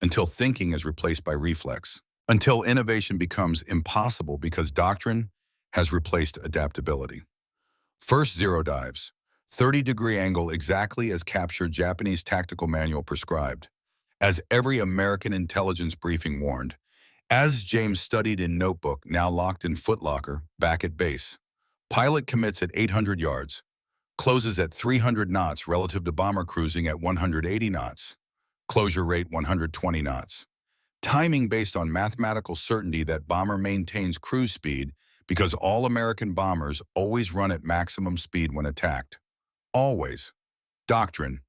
until thinking is replaced by reflex, until innovation becomes impossible because doctrine has replaced adaptability. First zero dives, 30-degree angle exactly as captured Japanese tactical manual prescribed, as every American intelligence briefing warned, as James studied in notebook now locked in footlocker back at base. Pilot commits at 800 yards, closes at 300 knots relative to bomber cruising at 180 knots, closure rate 120 knots. Timing based on mathematical certainty that bomber maintains cruise speed because all American bombers always run at maximum speed when attacked. Always. Doctrine.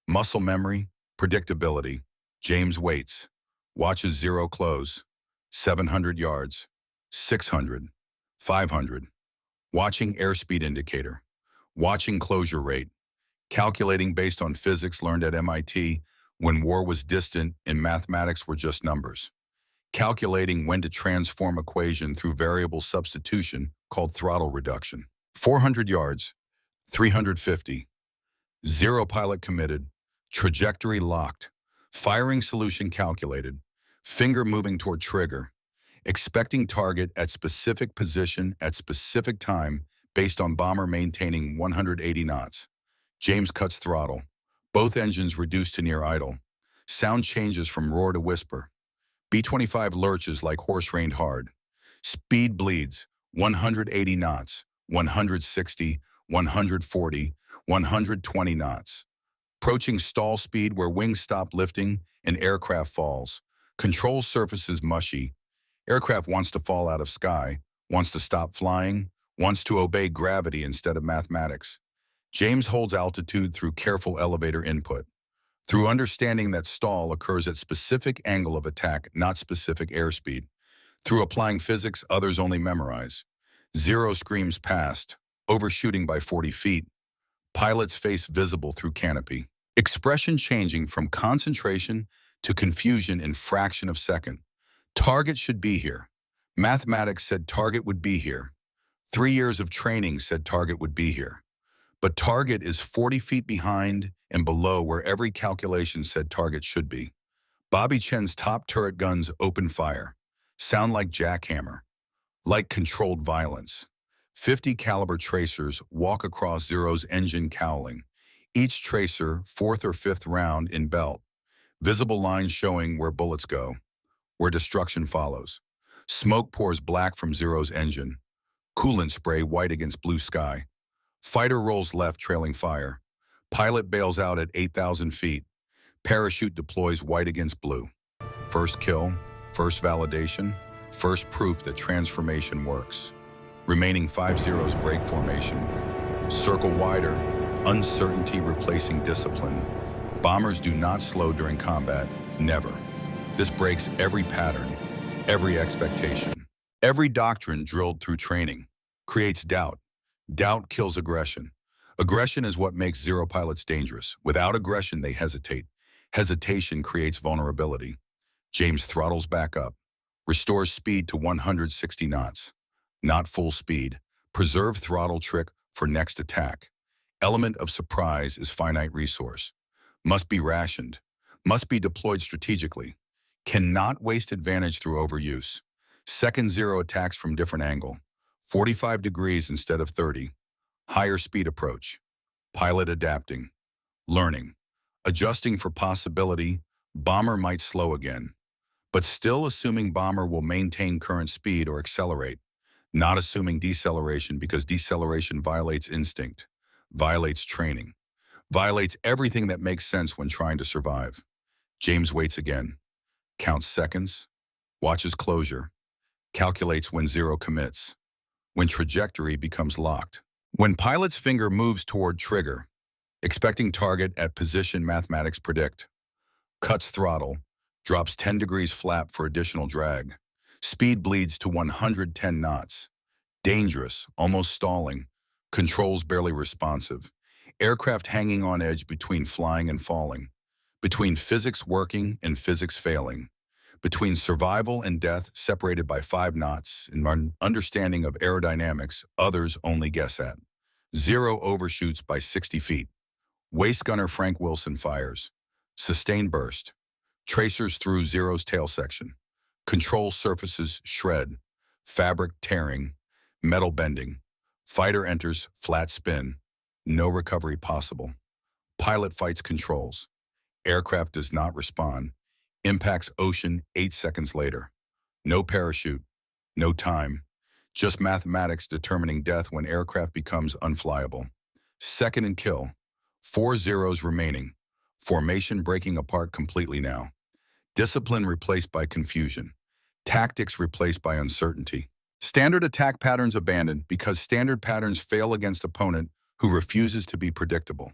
Muscle memory. Predictability. James waits. Watches zero close. 700 yards. 600. 500. Watching airspeed indicator. Watching closure rate. Calculating based on physics learned at MIT when war was distant and mathematics were just numbers. Calculating when to transform equation through variable substitution called throttle reduction. 400 yards, 350. Zero pilot committed, trajectory locked, firing solution calculated, finger moving toward trigger, expecting target at specific position at specific time based on bomber maintaining 180 knots. James cuts throttle. Both engines reduced to near idle. Sound changes from roar to whisper. B-25 lurches like horse reined hard. Speed bleeds, 180 knots, 160, 140, 120 knots. Approaching stall speed where wings stop lifting and aircraft falls. Control surfaces mushy. Aircraft wants to fall out of sky, wants to stop flying, wants to obey gravity instead of mathematics. James holds altitude through careful elevator input, through understanding that stall occurs at specific angle of attack, not specific airspeed, through applying physics others only memorize. Zero screams past, overshooting by 40 feet. Pilot's face visible through canopy. Expression changing from concentration to confusion in fraction of second. Target should be here. Mathematics said target would be here. 3 years of training said target would be here. But target is 40 feet behind and below where every calculation said target should be. Bobby Chen's top turret guns open fire. Sound like jackhammer. Like controlled violence. 50 caliber tracers walk across Zero's engine cowling. Each tracer, fourth or fifth round in belt. Visible lines showing where bullets go, where destruction follows. Smoke pours black from Zero's engine. Coolant spray white against blue sky. Fighter rolls left trailing fire. Pilot bails out at 8,000 feet. Parachute deploys white against blue. First kill, first validation, first proof that transformation works. Remaining 5 Zeros break formation. Circle wider, uncertainty replacing discipline. Bombers do not slow during combat, never. This breaks every pattern, every expectation. Every doctrine drilled through training creates doubt. Doubt kills aggression. Aggression is what makes Zero pilots dangerous. Without aggression, they hesitate. Hesitation creates vulnerability. James throttles back up, restores speed to 160 knots. Not full speed. Preserve throttle trick for next attack. Element of surprise is finite resource. Must be rationed. Must be deployed strategically. Cannot waste advantage through overuse. Second Zero attacks from different angle. 45 degrees instead of 30. Higher speed approach. Pilot adapting. Learning. Adjusting for possibility, bomber might slow again. But still assuming bomber will maintain current speed or accelerate. Not assuming deceleration because deceleration violates instinct, violates training, violates everything that makes sense when trying to survive. James waits again. Counts seconds. Watches closure. Calculates when Zero commits. When trajectory becomes locked. When pilot's finger moves toward trigger, expecting target at position mathematics predict. Cuts throttle, drops 10 degrees flap for additional drag. Speed bleeds to 110 knots. Dangerous, almost stalling. Controls barely responsive. Aircraft hanging on edge between flying and falling. Between physics working and physics failing. Between survival and death separated by 5 knots in an understanding of aerodynamics others only guess at. Zero overshoots by 60 feet. Waist gunner Frank Wilson fires. Sustained burst. Tracers through Zero's tail section. Control surfaces shred. Fabric tearing. Metal bending. Fighter enters flat spin. No recovery possible. Pilot fights controls. Aircraft does not respond. Impacts ocean 8 seconds later. No parachute. No time. Just mathematics determining death when aircraft becomes unflyable. Second and kill. 4 Zeros remaining. Formation breaking apart completely now. Discipline replaced by confusion. Tactics replaced by uncertainty. Standard attack patterns abandoned because standard patterns fail against opponent who refuses to be predictable.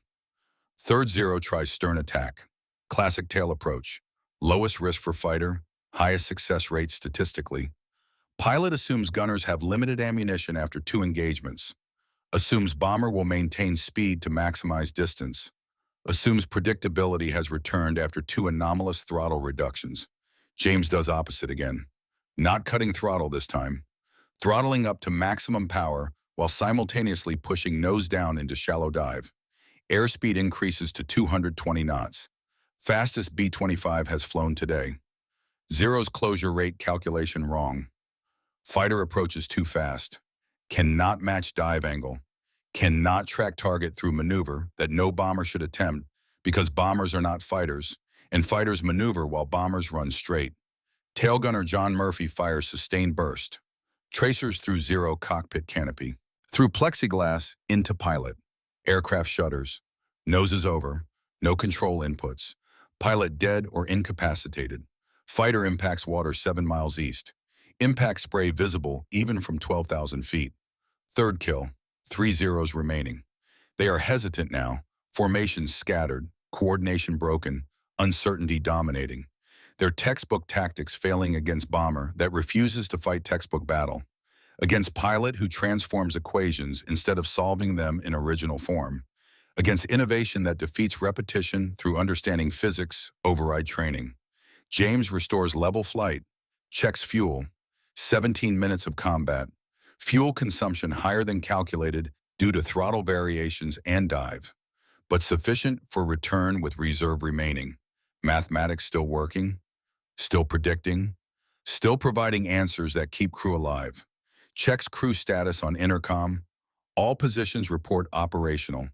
Third Zero tries stern attack. Classic tail approach. Lowest risk for fighter, highest success rate statistically. Pilot assumes gunners have limited ammunition after 2 engagements. Assumes bomber will maintain speed to maximize distance. Assumes predictability has returned after 2 anomalous throttle reductions. James does opposite again. Not cutting throttle this time. Throttling up to maximum power while simultaneously pushing nose down into shallow dive. Airspeed increases to 220 knots. Fastest B-25 has flown today. Zero's closure rate calculation wrong. Fighter approaches too fast. Cannot match dive angle. Cannot track target through maneuver that no bomber should attempt because bombers are not fighters, and fighters maneuver while bombers run straight. Tail gunner John Murphy fires sustained burst. Tracers through Zero cockpit canopy. Through plexiglass into pilot. Aircraft shutters. Noses over. No control inputs. Pilot dead or incapacitated. Fighter impacts water 7 miles east. Impact spray visible even from 12,000 feet. Third kill. 3 Zeros remaining. They are hesitant now. Formations scattered. Coordination broken. Uncertainty dominating. Their textbook tactics failing against bomber that refuses to fight textbook battle. Against pilot who transforms equations instead of solving them in original form. Against innovation that defeats repetition through understanding physics, override training. James restores level flight, checks fuel, 17 minutes of combat, fuel consumption higher than calculated due to throttle variations and dive, but sufficient for return with reserve remaining. Mathematics still working, still predicting, still providing answers that keep crew alive. Checks crew status on intercom. All positions report operational.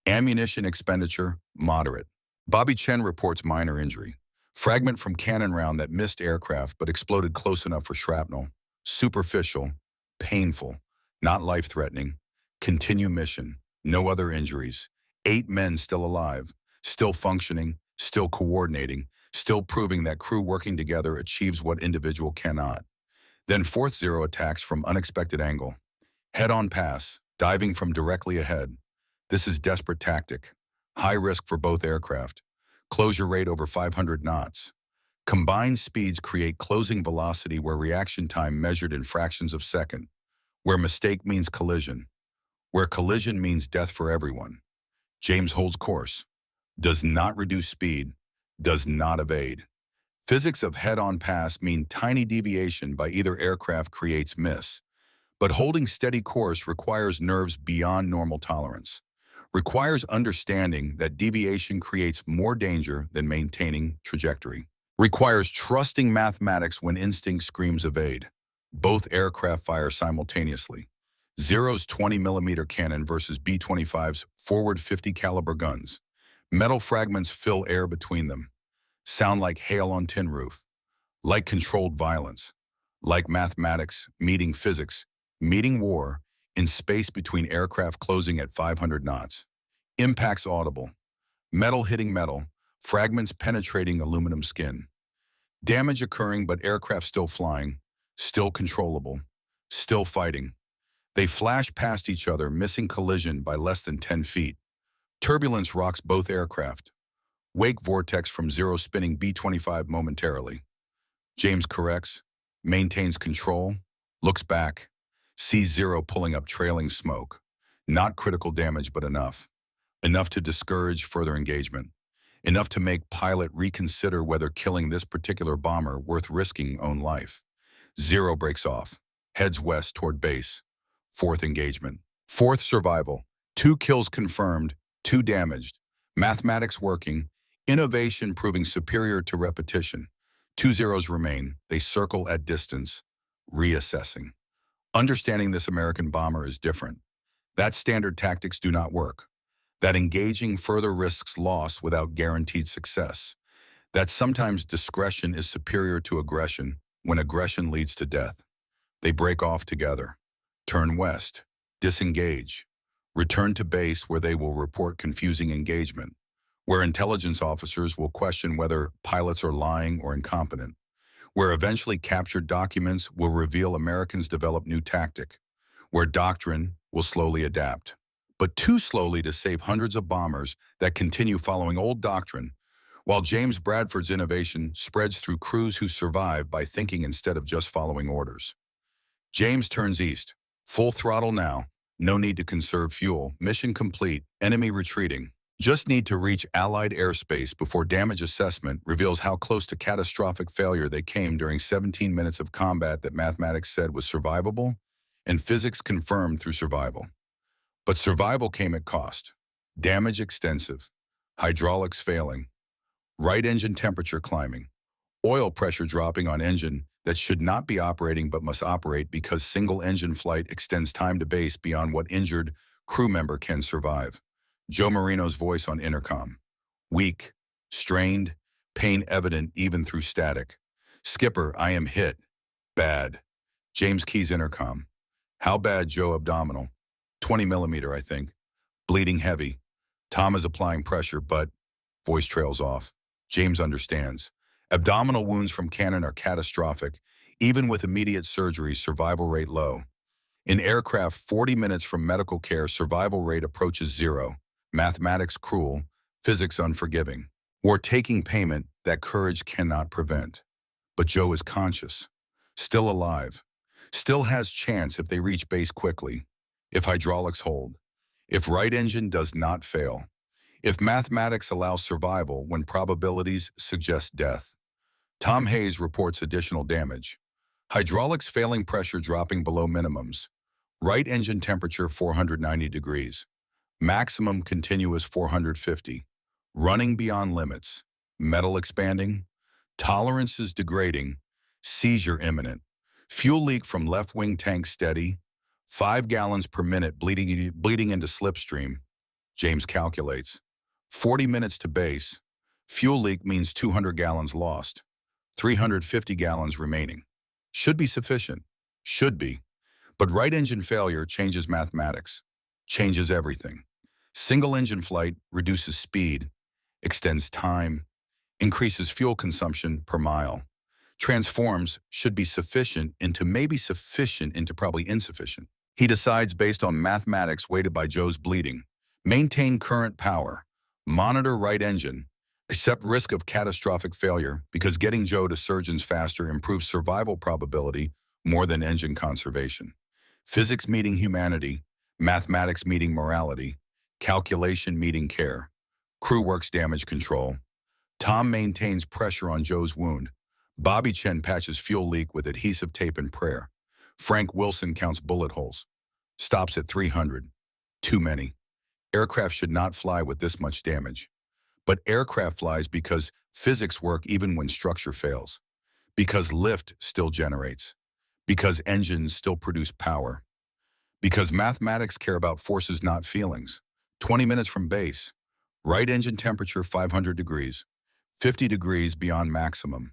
Ammunition expenditure, moderate. Bobby Chen reports minor injury. Fragment from cannon round that missed aircraft but exploded close enough for shrapnel. Superficial, painful, not life-threatening. Continue mission. No other injuries. 8 men still alive, still functioning, still coordinating, still proving that crew working together achieves what individual cannot. Then fourth zero attacks from unexpected angle. Head-on pass, diving from directly ahead. This is desperate tactic. High risk for both aircraft. Closure rate over 500 knots. Combined speeds create closing velocity where reaction time measured in fractions of second. Where mistake means collision. Where collision means death for everyone. James holds course. Does not reduce speed. Does not evade. Physics of head-on pass mean tiny deviation by either aircraft creates miss. But holding steady course requires nerves beyond normal tolerance. Requires understanding that deviation creates more danger than maintaining trajectory. Requires trusting mathematics when instinct screams evade. Both aircraft fire simultaneously. Zero's 20mm cannon versus B-25's forward 50 caliber guns. Metal fragments fill air between them. Sound like hail on tin roof. Like controlled violence. Like mathematics meeting physics, meeting war, in space between aircraft closing at 500 knots. Impacts audible. Metal hitting metal, fragments penetrating aluminum skin. Damage occurring but aircraft still flying, still controllable, still fighting. They flash past each other, missing collision by less than 10 feet. Turbulence rocks both aircraft. Wake vortex from Zero spinning B-25 momentarily. James corrects, maintains control, looks back, sees Zero pulling up trailing smoke. Not critical damage, but enough. Enough to discourage further engagement. Enough to make pilot reconsider whether killing this particular bomber worth risking own life. Zero breaks off, heads west toward base. Fourth engagement. Fourth survival. 2 kills confirmed, 2 damaged. Mathematics working, innovation proving superior to repetition. 2 zeros remain. They circle at distance, reassessing. Understanding this American bomber is different. That standard tactics do not work. That engaging further risks loss without guaranteed success. That sometimes discretion is superior to aggression when aggression leads to death. They break off together. Turn west. Disengage. Return to base where they will report confusing engagement. Where intelligence officers will question whether pilots are lying or incompetent. Where eventually captured documents will reveal Americans develop new tactic. Where doctrine will slowly adapt. But too slowly to save hundreds of bombers that continue following old doctrine, while James Bradford's innovation spreads through crews who survive by thinking instead of just following orders. James turns east. Full throttle now. No need to conserve fuel. Mission complete. Enemy retreating. Just need to reach Allied airspace before damage assessment reveals how close to catastrophic failure they came during 17 minutes of combat that mathematics said was survivable, and physics confirmed through survival. But survival came at cost. Damage extensive. Hydraulics failing. Right engine temperature climbing. Oil pressure dropping on engine that should not be operating but must operate because single engine flight extends time to base beyond what injured crew member can survive. Joe Marino's voice on intercom. Weak, strained, pain evident even through static. Skipper, I am hit. Bad. James Key's intercom. How bad, Joe? Abdominal. 20mm, I think. Bleeding heavy. Tom is applying pressure, but voice trails off. James understands. Abdominal wounds from cannon are catastrophic. Even with immediate surgery, survival rate low. In aircraft, 40 minutes from medical care, survival rate approaches 0. Mathematics cruel, physics unforgiving. War taking payment that courage cannot prevent. But Joe is conscious. Still alive. Still has chance if they reach base quickly. If hydraulics hold. If right engine does not fail. If mathematics allows survival when probabilities suggest death. Tom Hayes reports additional damage. Hydraulics failing, pressure dropping below minimums. Right engine temperature 490 degrees. Maximum continuous 450. Running beyond limits. Metal expanding. Tolerances degrading. Seizure imminent. Fuel leak from left wing tank steady. 5 gallons per minute bleeding into slipstream. James calculates. 40 minutes to base. Fuel leak means 200 gallons lost. 350 gallons remaining. Should be sufficient. Should be. But right engine failure changes mathematics. Changes everything. Single engine flight reduces speed, extends time, increases fuel consumption per mile. Transforms should be sufficient into maybe sufficient into probably insufficient. He decides based on mathematics weighted by Joe's bleeding. Maintain current power. Monitor right engine. Accept risk of catastrophic failure because getting Joe to surgeons faster improves survival probability more than engine conservation. Physics meeting humanity. Mathematics meeting morality. Calculation meeting care. Crew works damage control. Tom maintains pressure on Joe's wound. Bobby Chen patches fuel leak with adhesive tape and prayer. Frank Wilson counts bullet holes. Stops at 300. Too many. Aircraft should not fly with this much damage. But aircraft flies because physics work even when structure fails. Because lift still generates. Because engines still produce power. Because mathematics care about forces, not feelings. 20 minutes from base. Right engine temperature 500 degrees. 50 degrees beyond maximum.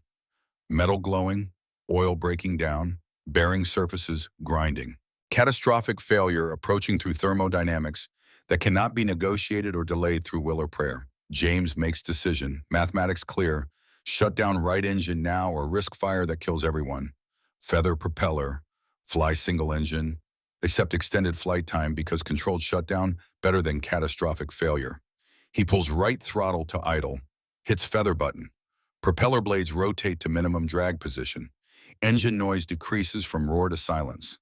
Metal glowing, oil breaking down, bearing surfaces grinding. Catastrophic failure approaching through thermodynamics that cannot be negotiated or delayed through will or prayer. James makes decision. Mathematics clear. Shut down right engine now or risk fire that kills everyone. Feather propeller. Fly single engine. Accept extended flight time because controlled shutdown better than catastrophic failure. He pulls right throttle to idle. Hits feather button. Propeller blades rotate to minimum drag position. Engine noise decreases from roar to silence.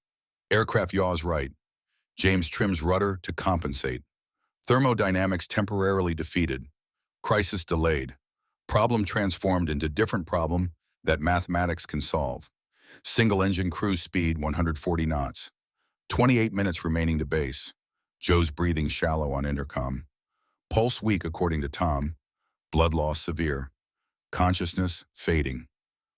Aircraft yaws right. James trims rudder to compensate. Thermodynamics temporarily defeated. Crisis delayed. Problem transformed into different problem that mathematics can solve. Single engine cruise speed 140 knots. 28 minutes remaining to base. Joe's breathing shallow on intercom. Pulse weak according to Tom. Blood loss severe. Consciousness fading.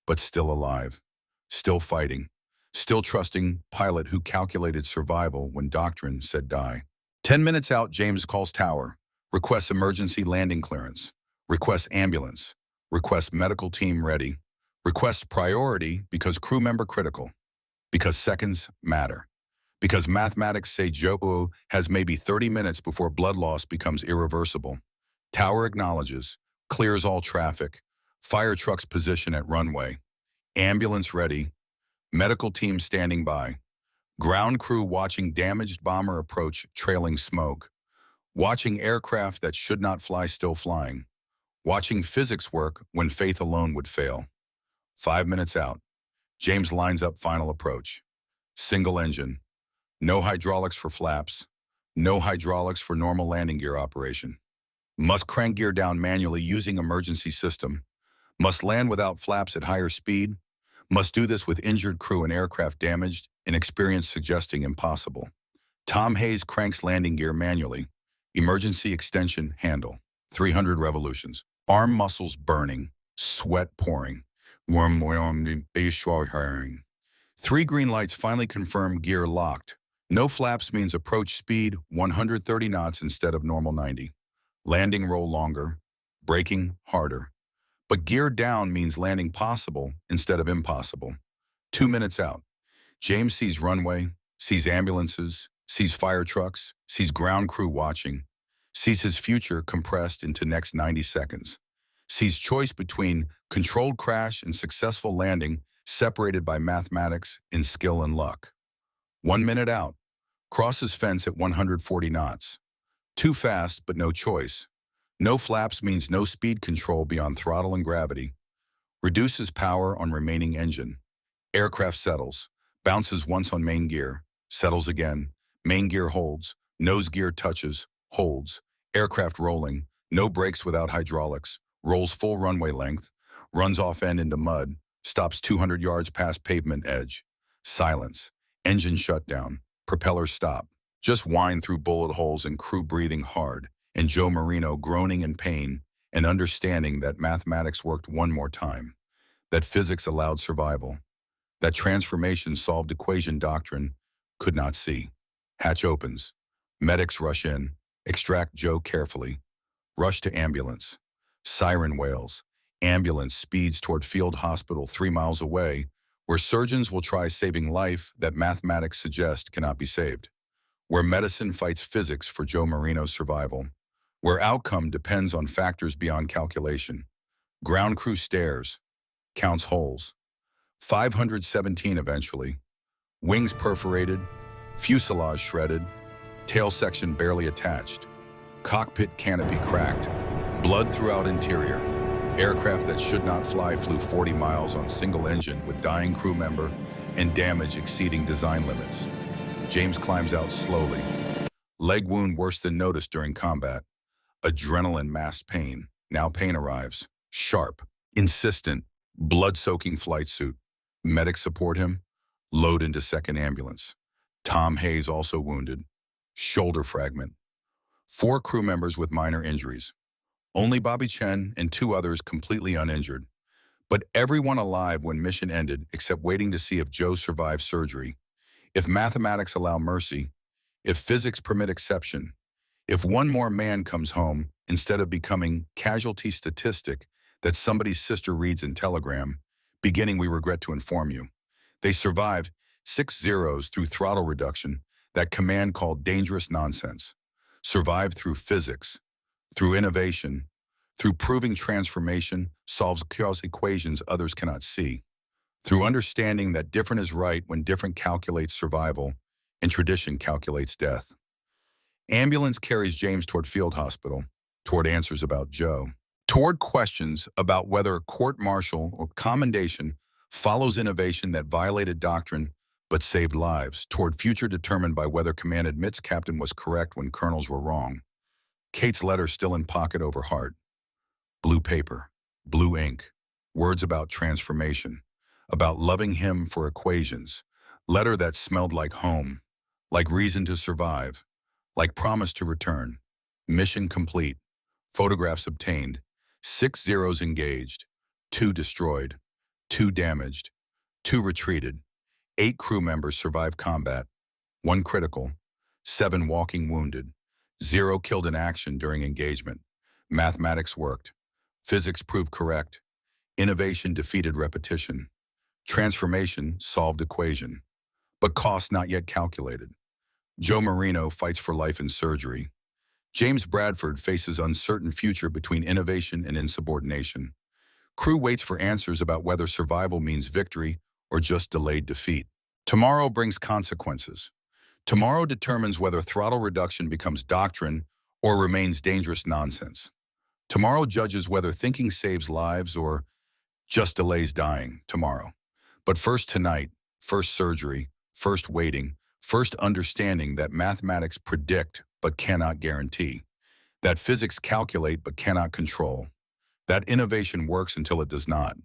But still alive. Still fighting. Still trusting pilot who calculated survival when doctrine said die. 10 minutes out, James calls tower. Requests emergency landing clearance. Requests ambulance. Requests medical team ready. Requests priority because crew member critical. Because seconds matter. Because mathematics say Joe has maybe 30 minutes before blood loss becomes irreversible. Tower acknowledges. Clears all traffic. Fire trucks position at runway. Ambulance ready. Medical team standing by. Ground crew watching damaged bomber approach trailing smoke. Watching aircraft that should not fly still flying. Watching physics work when faith alone would fail. 5 minutes out. James lines up final approach. Single engine. No hydraulics for flaps. No hydraulics for normal landing gear operation. Must crank gear down manually using emergency system. Must land without flaps at higher speed. Must do this with injured crew and aircraft damaged, inexperience suggesting impossible. Tom Hayes cranks landing gear manually. Emergency extension handle. 300 revolutions. Arm muscles burning. Sweat pouring. 3 green lights finally confirm gear locked. No flaps means approach speed 130 knots instead of normal 90. Landing roll longer. Braking harder. But gear down means landing possible instead of impossible. 2 minutes out. James sees runway, sees ambulances, sees fire trucks, sees ground crew watching, sees his future compressed into next 90 seconds, sees choice between controlled crash and successful landing separated by mathematics in skill and luck. 1 minute out. Crosses fence at 140 knots. Too fast, but no choice. No flaps means no speed control beyond throttle and gravity. Reduces power on remaining engine. Aircraft settles. Bounces once on main gear. Settles again. Main gear holds. Nose gear touches. Holds. Aircraft rolling. No brakes without hydraulics. Rolls full runway length. Runs off end into mud. Stops 200 yards past pavement edge. Silence. Engine shutdown. Propeller stop. Just whine through bullet holes and crew breathing hard. And Joe Marino groaning in pain and understanding that mathematics worked one more time, that physics allowed survival, that transformation solved equation doctrine could not see. Hatch opens. Medics rush in, extract Joe carefully. Rush to ambulance. Siren wails. Ambulance speeds toward field hospital 3 miles away, where surgeons will try saving life that mathematics suggest cannot be saved. Where medicine fights physics for Joe Marino's survival. Where outcome depends on factors beyond calculation. Ground crew stares, counts holes. 517 eventually. Wings perforated, fuselage shredded, tail section barely attached. Cockpit canopy cracked, blood throughout interior. Aircraft that should not fly flew 40 miles on single engine with dying crew member and damage exceeding design limits. James climbs out slowly. Leg wound worse than noticed during combat. Adrenaline masked pain. Now pain arrives. Sharp, insistent, blood-soaking flight suit. Medics support him. Load into second ambulance. Tom Hayes also wounded. Shoulder fragment. 4 crew members with minor injuries. Only Bobby Chen and 2 others completely uninjured. But everyone alive when mission ended except waiting to see if Joe survived surgery, if mathematics allow mercy, if physics permit exception, if one more man comes home instead of becoming casualty statistic that somebody's sister reads in Telegram, beginning we regret to inform you. They survived 6 zeros through throttle reduction, that command called dangerous nonsense. Survived through physics, through innovation, through proving transformation solves chaos equations others cannot see, through understanding that different is right when different calculates survival and tradition calculates death. Ambulance carries James toward field hospital, toward answers about Joe, toward questions about whether court-martial or commendation follows innovation that violated doctrine but saved lives, toward future determined by whether command admits captain was correct when colonels were wrong. Kate's letter still in pocket over heart. Blue paper, blue ink, words about transformation, about loving him for equations, letter that smelled like home, like reason to survive, like promise to return. Mission complete, photographs obtained, 6 zeros engaged, 2 destroyed, 2 damaged, 2 retreated, 8 crew members survived combat, 1 critical, 7 walking wounded, 0 killed in action during engagement. Mathematics worked. Physics proved correct. Innovation defeated repetition. Transformation solved equation. But cost not yet calculated. Joe Marino fights for life in surgery. James Bradford faces uncertain future between innovation and insubordination. Crew waits for answers about whether survival means victory or just delayed defeat. Tomorrow brings consequences. Tomorrow determines whether throttle reduction becomes doctrine or remains dangerous nonsense. Tomorrow judges whether thinking saves lives or just delays dying tomorrow. But first tonight, first surgery, first waiting, first understanding that mathematics predict but cannot guarantee, that physics calculate but cannot control, that innovation works until it does not.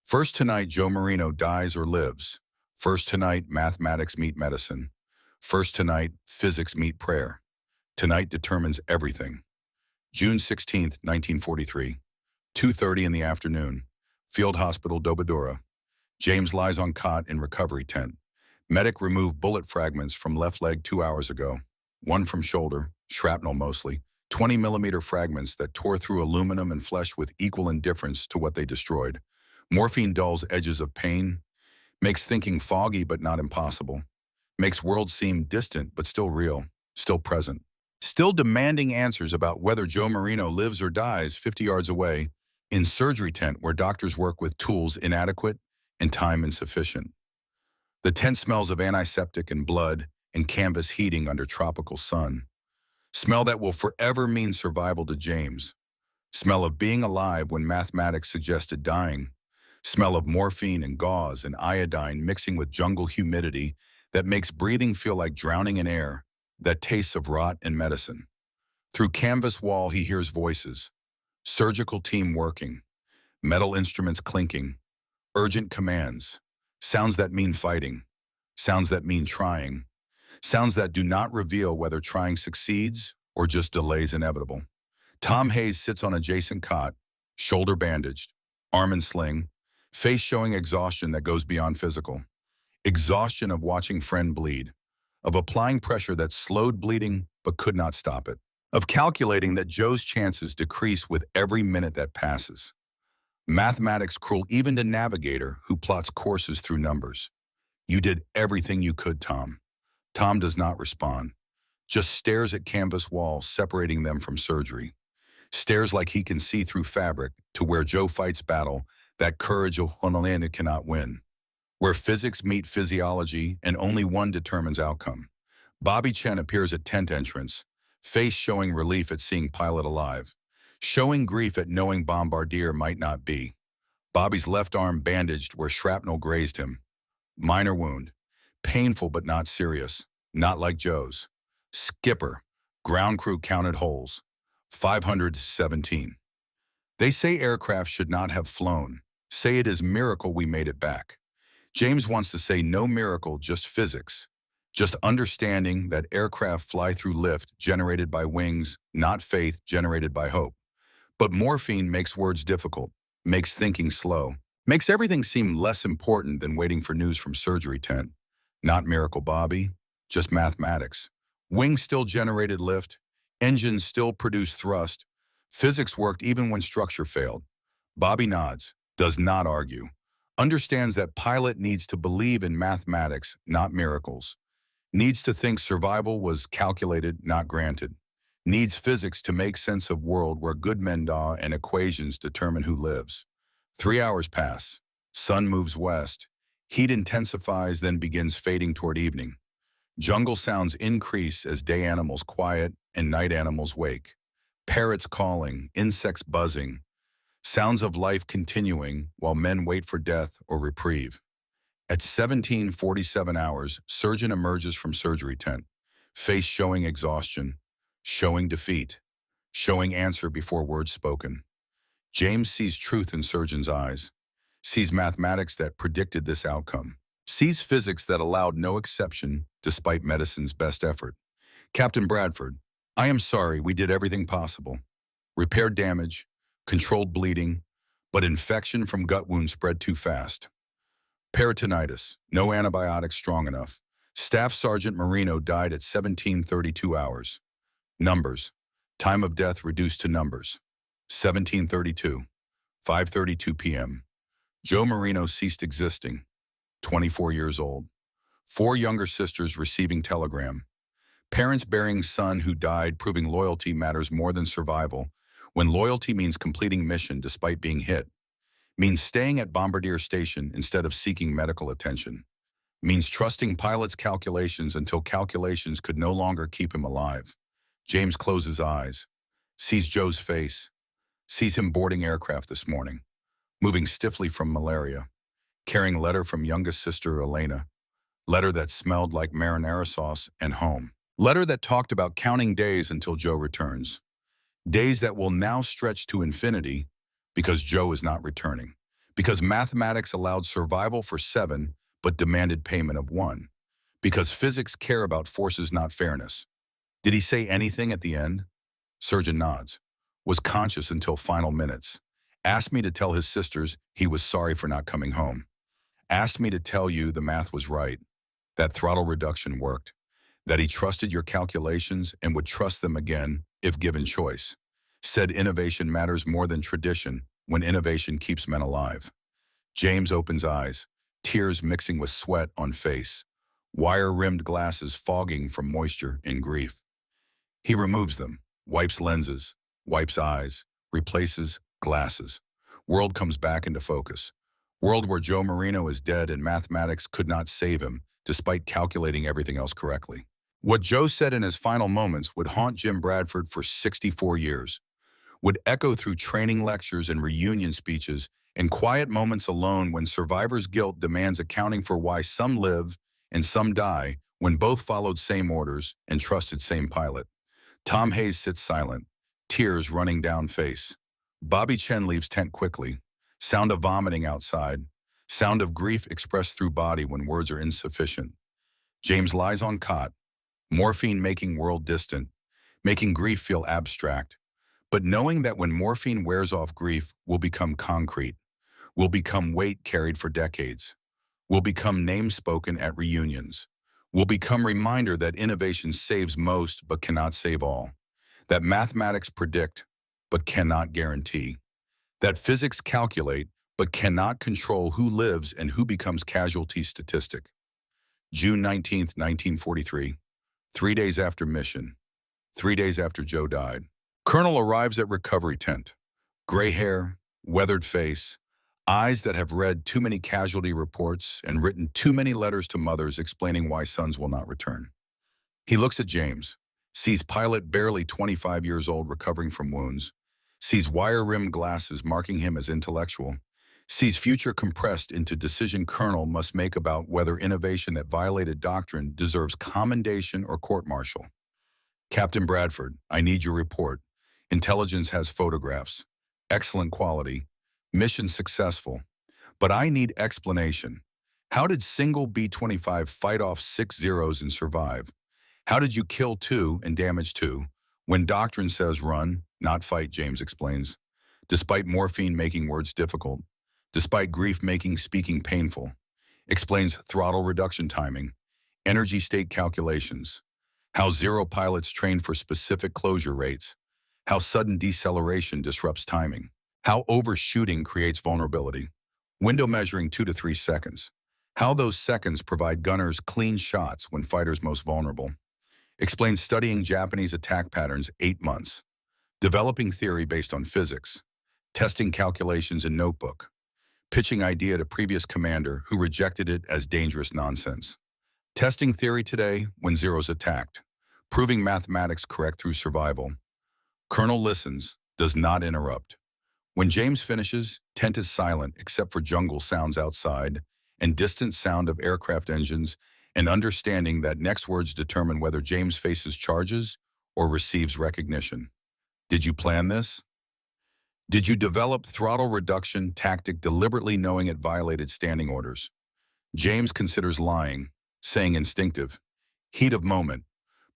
First tonight, Joe Marino dies or lives. First tonight, mathematics meet medicine. First tonight, physics meet prayer. Tonight determines everything. June 16, 1943, 2:30 in the afternoon, Field Hospital, Dobodura. James lies on cot in recovery tent. Medic removed bullet fragments from left leg 2 hours ago. 1 from shoulder, shrapnel mostly, 20-millimeter fragments that tore through aluminum and flesh with equal indifference to what they destroyed. Morphine dulls edges of pain, makes thinking foggy but not impossible, makes world seem distant but still real, still present, still demanding answers about whether Joe Marino lives or dies 50 yards away in surgery tent where doctors work with tools inadequate and time insufficient. The tent smells of antiseptic and blood and canvas heating under tropical sun. Smell that will forever mean survival to James. Smell of being alive when mathematics suggested dying. Smell of morphine and gauze and iodine mixing with jungle humidity that makes breathing feel like drowning in air, that tastes of rot and medicine. Through canvas wall he hears voices, surgical team working, metal instruments clinking, urgent commands, sounds that mean fighting, sounds that mean trying, sounds that do not reveal whether trying succeeds or just delays inevitable. Tom Hayes sits on adjacent cot, shoulder bandaged, arm in sling, Face showing exhaustion that goes beyond physical. Exhaustion of watching friend bleed, of applying pressure that slowed bleeding but could not stop it, of calculating that Joe's chances decrease with every minute that passes. Mathematics cruel even to navigator who plots courses through numbers. You did everything you could, Tom. Tom does not respond, just stares at canvas walls separating them from surgery. Stares like he can see through fabric to where Joe fights battle that courage of Honolulu cannot win, where physics meet physiology and only one determines outcome. Bobby Chen appears at tent entrance, face showing relief at seeing pilot alive, showing grief at knowing bombardier might not be. Bobby's left arm bandaged where shrapnel grazed him. Minor wound, painful but not serious, not like Joe's. Skipper, ground crew counted holes, 517. They say aircraft should not have flown, say it is miracle we made it back. James wants to say no miracle, just physics. Just understanding that aircraft fly through lift generated by wings, not faith generated by hope. But morphine makes words difficult, makes thinking slow, makes everything seem less important than waiting for news from surgery tent. Not miracle, Bobby, just mathematics. Wings still generated lift, engines still produced thrust. Physics worked even when structure failed. Bobby nods, does not argue. Understands that pilot needs to believe in mathematics, not miracles. Needs to think survival was calculated, not granted. Needs physics to make sense of world where good men die and equations determine who lives. 3 hours pass. Sun moves west. Heat intensifies, then begins fading toward evening. Jungle sounds increase as day animals quiet and night animals wake. Parrots calling, insects buzzing. Sounds of life continuing while men wait for death or reprieve. At 17:47 hours, surgeon emerges from surgery tent, face showing exhaustion, showing defeat, showing answer before words spoken. James sees truth in surgeon's eyes, sees mathematics that predicted this outcome, sees physics that allowed no exception despite medicine's best effort. Captain Bradford, I am sorry, we did everything possible. Repaired damage, controlled bleeding, but infection from gut wounds spread too fast. Peritonitis, no antibiotics strong enough. Staff Sergeant Marino died at 17:32 hours. Numbers, time of death reduced to numbers. 17:32, 5:32 p.m. Joe Marino ceased existing, 24 years old. 4 younger sisters receiving telegram. Parents burying son who died, proving loyalty matters more than survival, when loyalty means completing mission despite being hit. Means staying at Bombardier Station instead of seeking medical attention. Means trusting pilots' calculations until calculations could no longer keep him alive. James closes eyes, sees Joe's face, sees him boarding aircraft this morning, moving stiffly from malaria, carrying letter from youngest sister Elena, letter that smelled like marinara sauce and home. Letter that talked about counting days until Joe returns. Days that will now stretch to infinity because Joe is not returning. Because mathematics allowed survival for 7 but demanded payment of 1. Because physics care about forces, not fairness. Did he say anything at the end? Surgeon nods. Was conscious until final minutes. Asked me to tell his sisters he was sorry for not coming home. Asked me to tell you the math was right. That throttle reduction worked. That he trusted your calculations and would trust them again if given choice. Said innovation matters more than tradition when innovation keeps men alive. James opens eyes, tears mixing with sweat on face, wire-rimmed glasses fogging from moisture and grief. He removes them, wipes lenses, wipes eyes, replaces glasses. World comes back into focus. World where Joe Marino is dead and mathematics could not save him despite calculating everything else correctly. What Joe said in his final moments would haunt Jim Bradford for 64 years. Would echo through training lectures and reunion speeches and quiet moments alone when survivor's guilt demands accounting for why some live and some die when both followed same orders and trusted same pilot. Tom Hayes sits silent, tears running down face. Bobby Chen leaves tent quickly. Sound of vomiting outside. Sound of grief expressed through body when words are insufficient. James lies on cot, morphine making world distant, making grief feel abstract, but knowing that when morphine wears off, grief will become concrete. will become weight carried for decades, will become name spoken at reunions, will become reminder that innovation saves most but cannot save all, that mathematics predict but cannot guarantee, that physics calculate but cannot control who lives and who becomes casualty statistic. June 19th, 1943, 3 days after mission, 3 days after Joe died. Colonel arrives at recovery tent. Gray hair, weathered face, eyes that have read too many casualty reports and written too many letters to mothers explaining why sons will not return. He looks at James, sees pilot barely 25 years old recovering from wounds, sees wire-rimmed glasses marking him as intellectual, sees future compressed into decision colonel must make about whether innovation that violated doctrine deserves commendation or court-martial. Captain Bradford, I need your report. Intelligence has photographs. Excellent quality. Mission successful. But I need explanation. How did single B-25 fight off 6 Zeros and survive? How did you kill 2 and damage 2? When doctrine says run, not fight, James explains. Despite morphine making words difficult. Despite grief making speaking painful. Explains throttle reduction timing. Energy state calculations. How Zero pilots train for specific closure rates. How sudden deceleration disrupts timing. How overshooting creates vulnerability. Window measuring 2 to 3 seconds. How those seconds provide gunners clean shots when fighters most vulnerable. Explains studying Japanese attack patterns 8 months. Developing theory based on physics. Testing calculations in notebook. Pitching idea to previous commander who rejected it as dangerous nonsense. Testing theory today when Zero's attacked. Proving mathematics correct through survival. Colonel listens, does not interrupt. When James finishes, tent is silent except for jungle sounds outside and distant sound of aircraft engines and understanding that next words determine whether James faces charges or receives recognition. Did you plan this? Did you develop throttle reduction tactic deliberately knowing it violated standing orders? James considers lying, saying instinctive, heat of moment,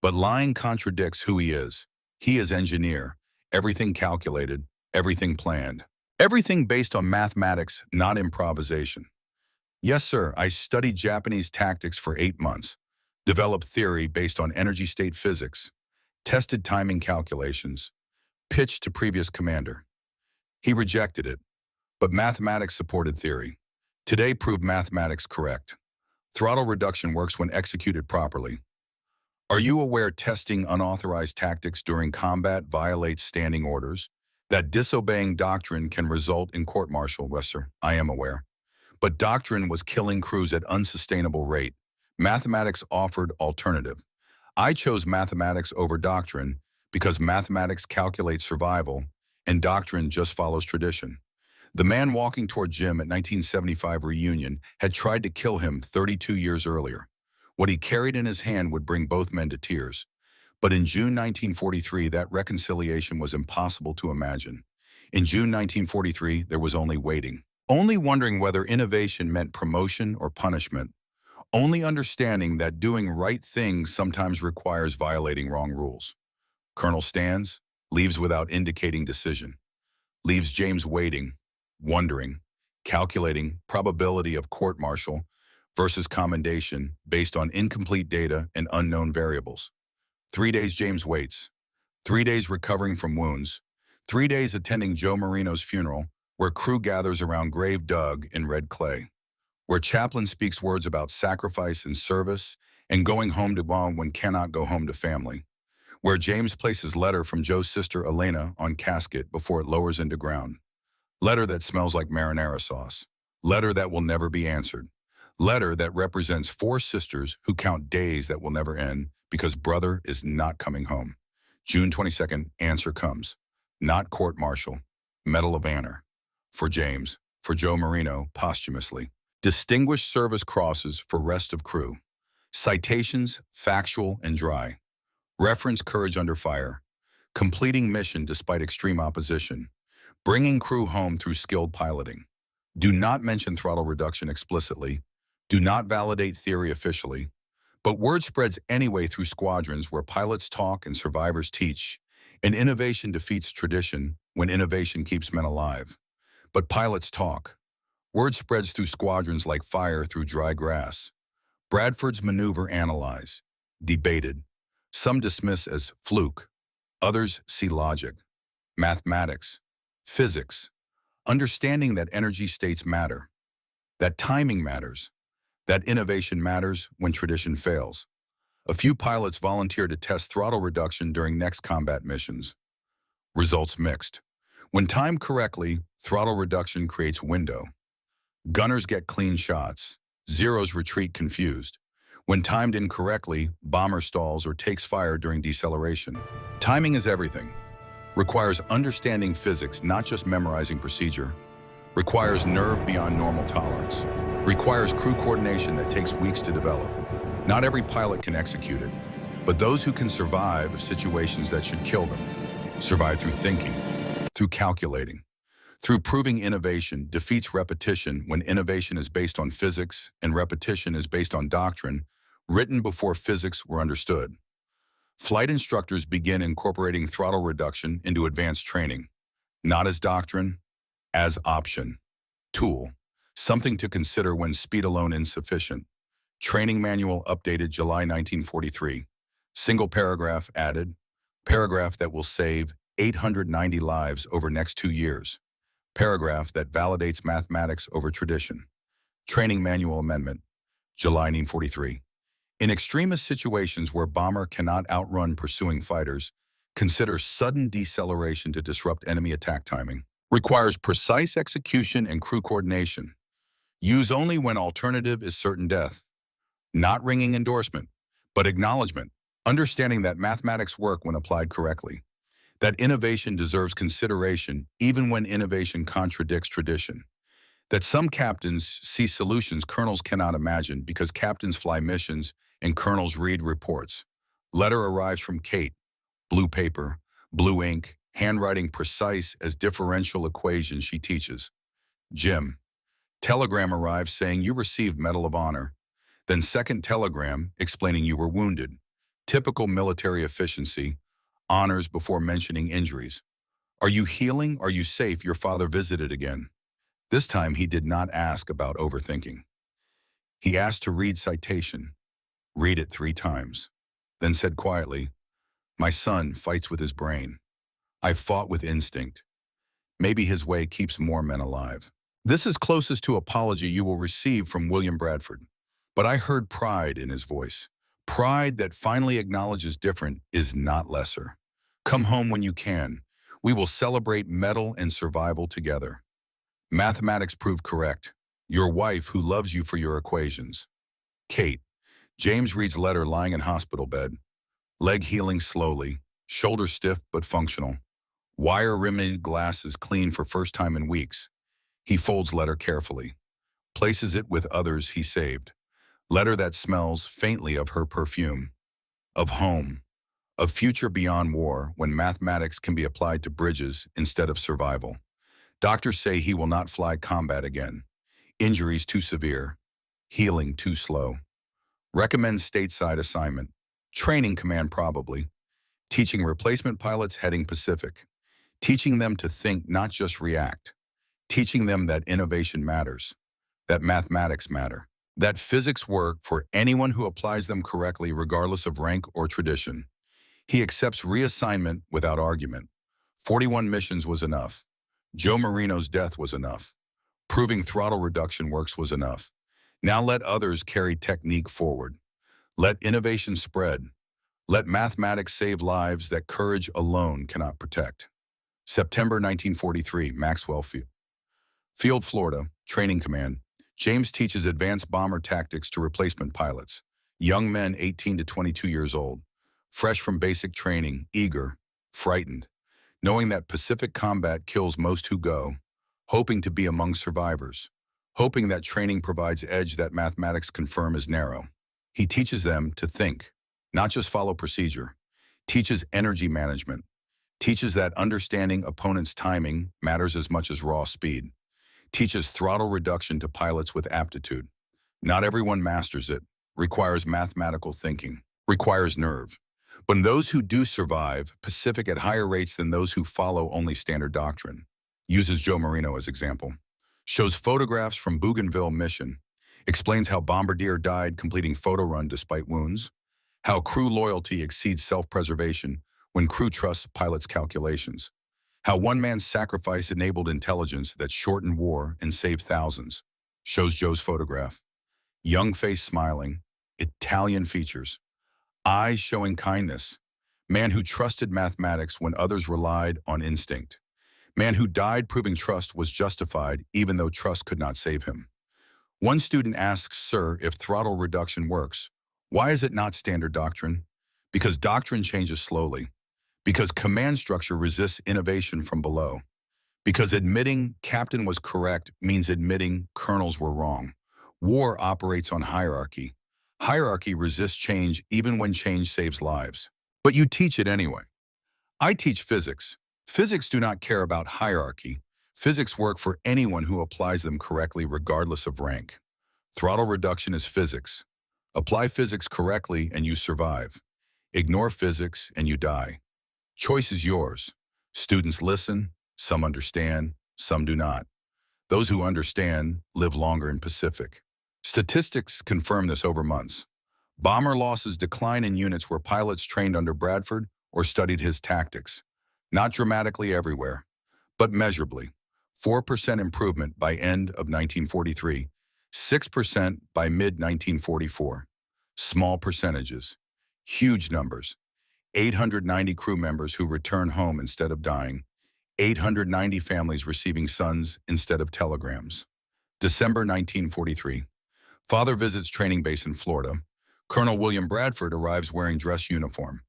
but lying contradicts who he is. He is engineer, everything calculated, everything planned. Everything based on mathematics, not improvisation. Yes, sir, I studied Japanese tactics for 8 months, developed theory based on energy state physics, tested timing calculations, pitched to previous commander. He rejected it, but mathematics supported theory. Today proved mathematics correct. Throttle reduction works when executed properly. Are you aware testing unauthorized tactics during combat violates standing orders? That disobeying doctrine can result in court-martial? Yes, sir, I am aware. But doctrine was killing crews at unsustainable rate. Mathematics offered alternative. I chose mathematics over doctrine because mathematics calculates survival and doctrine just follows tradition. The man walking toward Jim at 1975 reunion had tried to kill him 32 years earlier. What he carried in his hand would bring both men to tears. But in June 1943, that reconciliation was impossible to imagine. In June 1943, there was only waiting. Only wondering whether innovation meant promotion or punishment. Only understanding that doing right things sometimes requires violating wrong rules. Colonel stands, leaves without indicating decision. Leaves James waiting, wondering, calculating probability of court-martial versus commendation based on incomplete data and unknown variables. 3 days James waits. 3 days recovering from wounds. 3 days attending Joe Marino's funeral, where crew gathers around grave dug in red clay. Where chaplain speaks words about sacrifice and service and going home to mom when cannot go home to family. Where James places letter from Joe's sister Elena on casket before it lowers into ground. Letter that smells like marinara sauce. Letter that will never be answered. Letter that represents 4 sisters who count days that will never end because brother is not coming home. June 22nd, answer comes. Not court-martial. Medal of Honor. For James. For Joe Marino, posthumously. Distinguished Service Crosses for rest of crew. Citations, factual and dry. Reference courage under fire. Completing mission despite extreme opposition. Bringing crew home through skilled piloting. Do not mention throttle reduction explicitly. Do not validate theory officially. But word spreads anyway through squadrons where pilots talk and survivors teach. And innovation defeats tradition when innovation keeps men alive. But pilots talk. Word spreads through squadrons like fire through dry grass. Bradford's maneuver analyzed, debated. Some dismiss as fluke, others see logic, mathematics, physics, understanding that energy states matter, that timing matters, that innovation matters when tradition fails. A few pilots volunteer to test throttle reduction during next combat missions. Results mixed. When timed correctly, throttle reduction creates window. Gunners get clean shots. Zeros retreat confused. When timed incorrectly, bomber stalls or takes fire during deceleration. Timing is everything. Requires understanding physics, not just memorizing procedure. Requires nerve beyond normal tolerance. Requires crew coordination that takes weeks to develop. Not every pilot can execute it, but those who can survive situations that should kill them. Survive through thinking, through calculating, through proving innovation defeats repetition when innovation is based on physics and repetition is based on doctrine written before physics were understood. Flight instructors begin incorporating throttle reduction into advanced training, not as doctrine, as option, tool, something to consider when speed alone insufficient. Training manual updated July 1943. Single paragraph added, paragraph that will save 890 lives over next 2 years. Paragraph that validates mathematics over tradition. Training manual amendment, July 1943. In extremist situations where bomber cannot outrun pursuing fighters, consider sudden deceleration to disrupt enemy attack timing. Requires precise execution and crew coordination. Use only when alternative is certain death. Not ringing endorsement, but acknowledgement. Understanding that mathematics work when applied correctly. That innovation deserves consideration even when innovation contradicts tradition. That some captains see solutions colonels cannot imagine because captains fly missions and colonels read reports. Letter arrives from Kate. Blue paper, blue ink, handwriting precise as differential equations she teaches. Jim. Telegram arrives saying you received Medal of Honor. Then second telegram explaining you were wounded. Typical military efficiency. Honors before mentioning injuries. Are you healing? Are you safe? Your father visited again. This time he did not ask about overthinking. He asked to read citation. Read it 3 times. Then said quietly, "My son fights with his brain. I fought with instinct. Maybe his way keeps more men alive." This is closest to apology you will receive from William Bradford. But I heard pride in his voice. Pride that finally acknowledges different is not lesser. Come home when you can. We will celebrate medal and survival together. Mathematics proved correct. Your wife who loves you for your equations. Kate. James reads letter lying in hospital bed. Leg healing slowly. Shoulder stiff but functional. Wire-rimmed glasses clean for first time in weeks. He folds letter carefully. Places it with others he saved. Letter that smells faintly of her perfume. Of home. Of future beyond war when mathematics can be applied to bridges instead of survival. Doctors say he will not fly combat again. Injuries too severe. Healing too slow. Recommends stateside assignment. Training command probably. Teaching replacement pilots heading Pacific. Teaching them to think, not just react. Teaching them that innovation matters. That mathematics matter. That physics work for anyone who applies them correctly regardless of rank or tradition. He accepts reassignment without argument. 41 missions was enough. Joe Marino's death was enough. Proving throttle reduction works was enough. Now let others carry technique forward. Let innovation spread. Let mathematics save lives that courage alone cannot protect. September 1943, Maxwell Field, Florida, Training Command. James teaches advanced bomber tactics to replacement pilots. Young men 18 to 22 years old. Fresh from basic training, eager, frightened. Knowing that Pacific combat kills most who go. Hoping to be among survivors. Hoping that training provides edge that mathematics confirm is narrow. He teaches them to think, not just follow procedure. Teaches energy management. Teaches that understanding opponent's timing matters as much as raw speed. Teaches throttle reduction to pilots with aptitude. Not everyone masters it. Requires mathematical thinking. Requires nerve. But those who do survive, Pacific at higher rates than those who follow only standard doctrine. Uses Joe Marino as example. Shows photographs from Bougainville mission. Explains how Bombardier died completing photo run despite wounds. How crew loyalty exceeds self-preservation when crew trusts pilot's calculations. How one man's sacrifice enabled intelligence that shortened war and saved thousands. Shows Joe's photograph. Young face smiling. Italian features. Eyes showing kindness. Man who trusted mathematics when others relied on instinct. Man who died proving trust was justified even though trust could not save him. One student asks, "Sir, if throttle reduction works, why is it not standard doctrine?" Because doctrine changes slowly. Because command structure resists innovation from below. Because admitting captain was correct means admitting colonels were wrong. War operates on hierarchy. Hierarchy resists change even when change saves lives. But you teach it anyway. I teach physics. Physics do not care about hierarchy. Physics work for anyone who applies them correctly regardless of rank. Throttle reduction is physics. Apply physics correctly and you survive. Ignore physics and you die. Choice is yours. Students listen, some understand, some do not. Those who understand live longer in Pacific. Statistics confirm this over months. Bomber losses decline in units where pilots trained under Bradford or studied his tactics. Not dramatically everywhere, but measurably. 4% improvement by end of 1943, 6% by mid-1944. Small percentages, huge numbers. 890 crew members who return home instead of dying. 890 families receiving sons instead of telegrams. December 1943. Father visits training base in Florida. Colonel William Bradford arrives wearing dress uniform.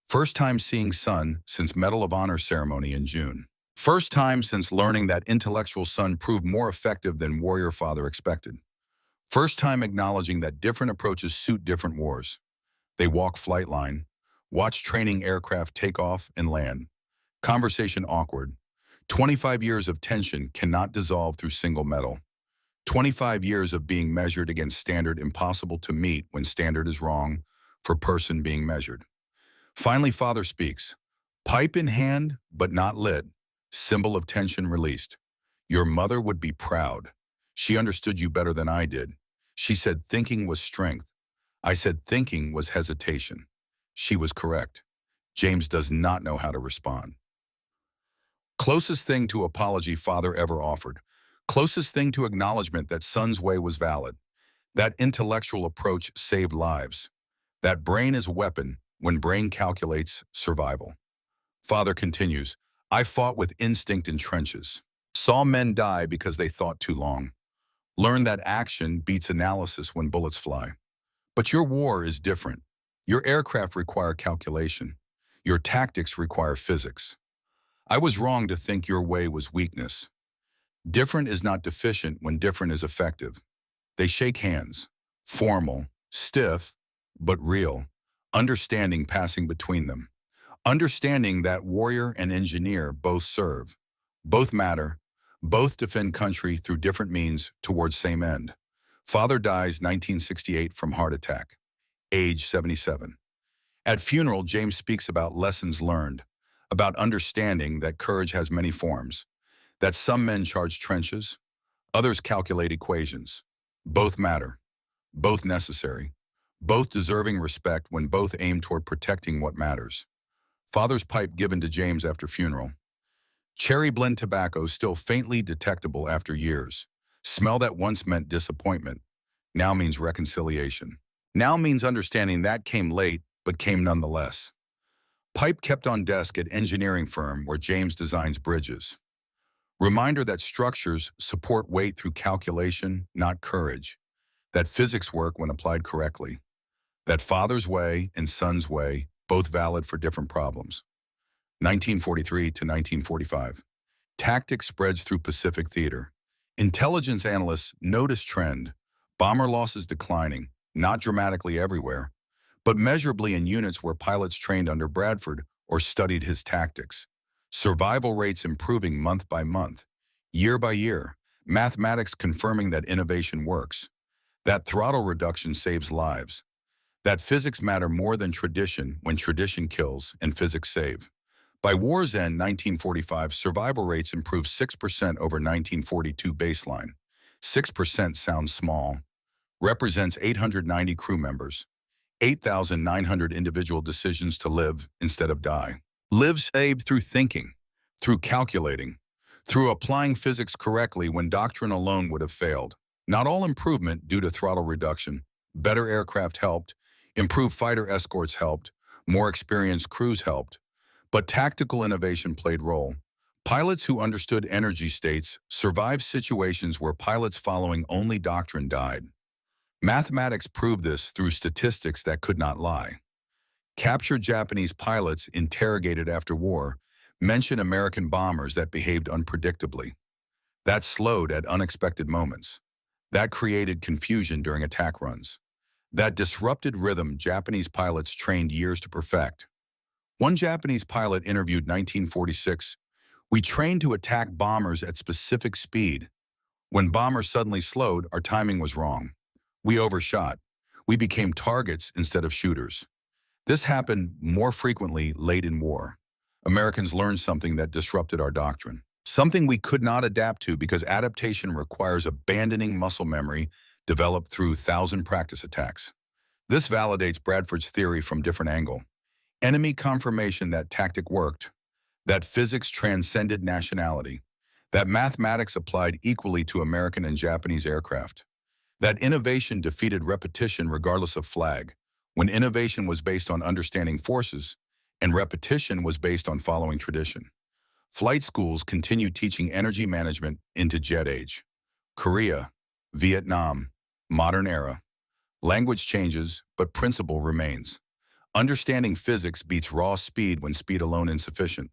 First time seeing son since Medal of Honor ceremony in June. First time since learning that intellectual son proved more effective than warrior father expected. First time acknowledging that different approaches suit different wars. They walk flight line. Watch training aircraft take off and land. Conversation awkward. 25 years of tension cannot dissolve through single metal. 25 years of being measured against standard impossible to meet when standard is wrong for person being measured. Finally, father speaks. Pipe in hand, but not lit. Symbol of tension released. Your mother would be proud. She understood you better than I did. She said thinking was strength. I said thinking was hesitation. She was correct. James does not know how to respond. Closest thing to apology father ever offered. Closest thing to acknowledgement that son's way was valid. That intellectual approach saved lives. That brain is a weapon when brain calculates survival. Father continues, I fought with instinct in trenches. Saw men die because they thought too long. Learned that action beats analysis when bullets fly. But your war is different. Your aircraft require calculation. Your tactics require physics. I was wrong to think your way was weakness. Different is not deficient when different is effective. They shake hands, formal, stiff, but real, understanding passing between them. Understanding that warrior and engineer both serve, both matter, both defend country through different means towards same end. Father dies 1968 from heart attack, age 77. At funeral, James speaks about lessons learned, about understanding that courage has many forms, that some men charge trenches, others calculate equations. Both matter, both necessary, both deserving respect when both aim toward protecting what matters. Father's pipe given to James after funeral. Cherry blend tobacco still faintly detectable after years. Smell that once meant disappointment, now means reconciliation. Now means understanding that came late, but came nonetheless. Pipe kept on desk at engineering firm where James designs bridges. Reminder that structures support weight through calculation, not courage. That physics work when applied correctly. That father's way and son's way, both valid for different problems. 1943 to 1945. Tactics spreads through Pacific theater. Intelligence analysts notice trend. Bomber losses declining, not dramatically everywhere, but measurably in units where pilots trained under Bradford or studied his tactics. Survival rates improving month by month, year by year. Mathematics confirming that innovation works. That throttle reduction saves lives. That physics matter more than tradition when tradition kills and physics save. By war's end, 1945, survival rates improved 6% over 1942 baseline. 6% sounds small, represents 890 crew members, 8,900 individual decisions to live instead of die. Live saved through thinking, through calculating, through applying physics correctly when doctrine alone would have failed. Not all improvement due to throttle reduction. Better aircraft helped, improved fighter escorts helped, more experienced crews helped. But tactical innovation played role. Pilots who understood energy states survived situations where pilots following only doctrine died. Mathematics proved this through statistics that could not lie. Captured Japanese pilots interrogated after war mention American bombers that behaved unpredictably. That slowed at unexpected moments. That created confusion during attack runs. That disrupted rhythm Japanese pilots trained years to perfect. One Japanese pilot interviewed 1946, "We trained to attack bombers at specific speed. When bombers suddenly slowed, our timing was wrong. We overshot. We became targets instead of shooters." This happened more frequently late in war. Americans learned something that disrupted our doctrine. Something we could not adapt to because adaptation requires abandoning muscle memory developed through 1,000 practice attacks. This validates Bradford's theory from different angle. Enemy confirmation that tactic worked, that physics transcended nationality, that mathematics applied equally to American and Japanese aircraft, that innovation defeated repetition regardless of flag, when innovation was based on understanding forces and repetition was based on following tradition. Flight schools continue teaching energy management into jet age. Korea, Vietnam, modern era. Language changes, but principle remains. Understanding physics beats raw speed when speed alone insufficient.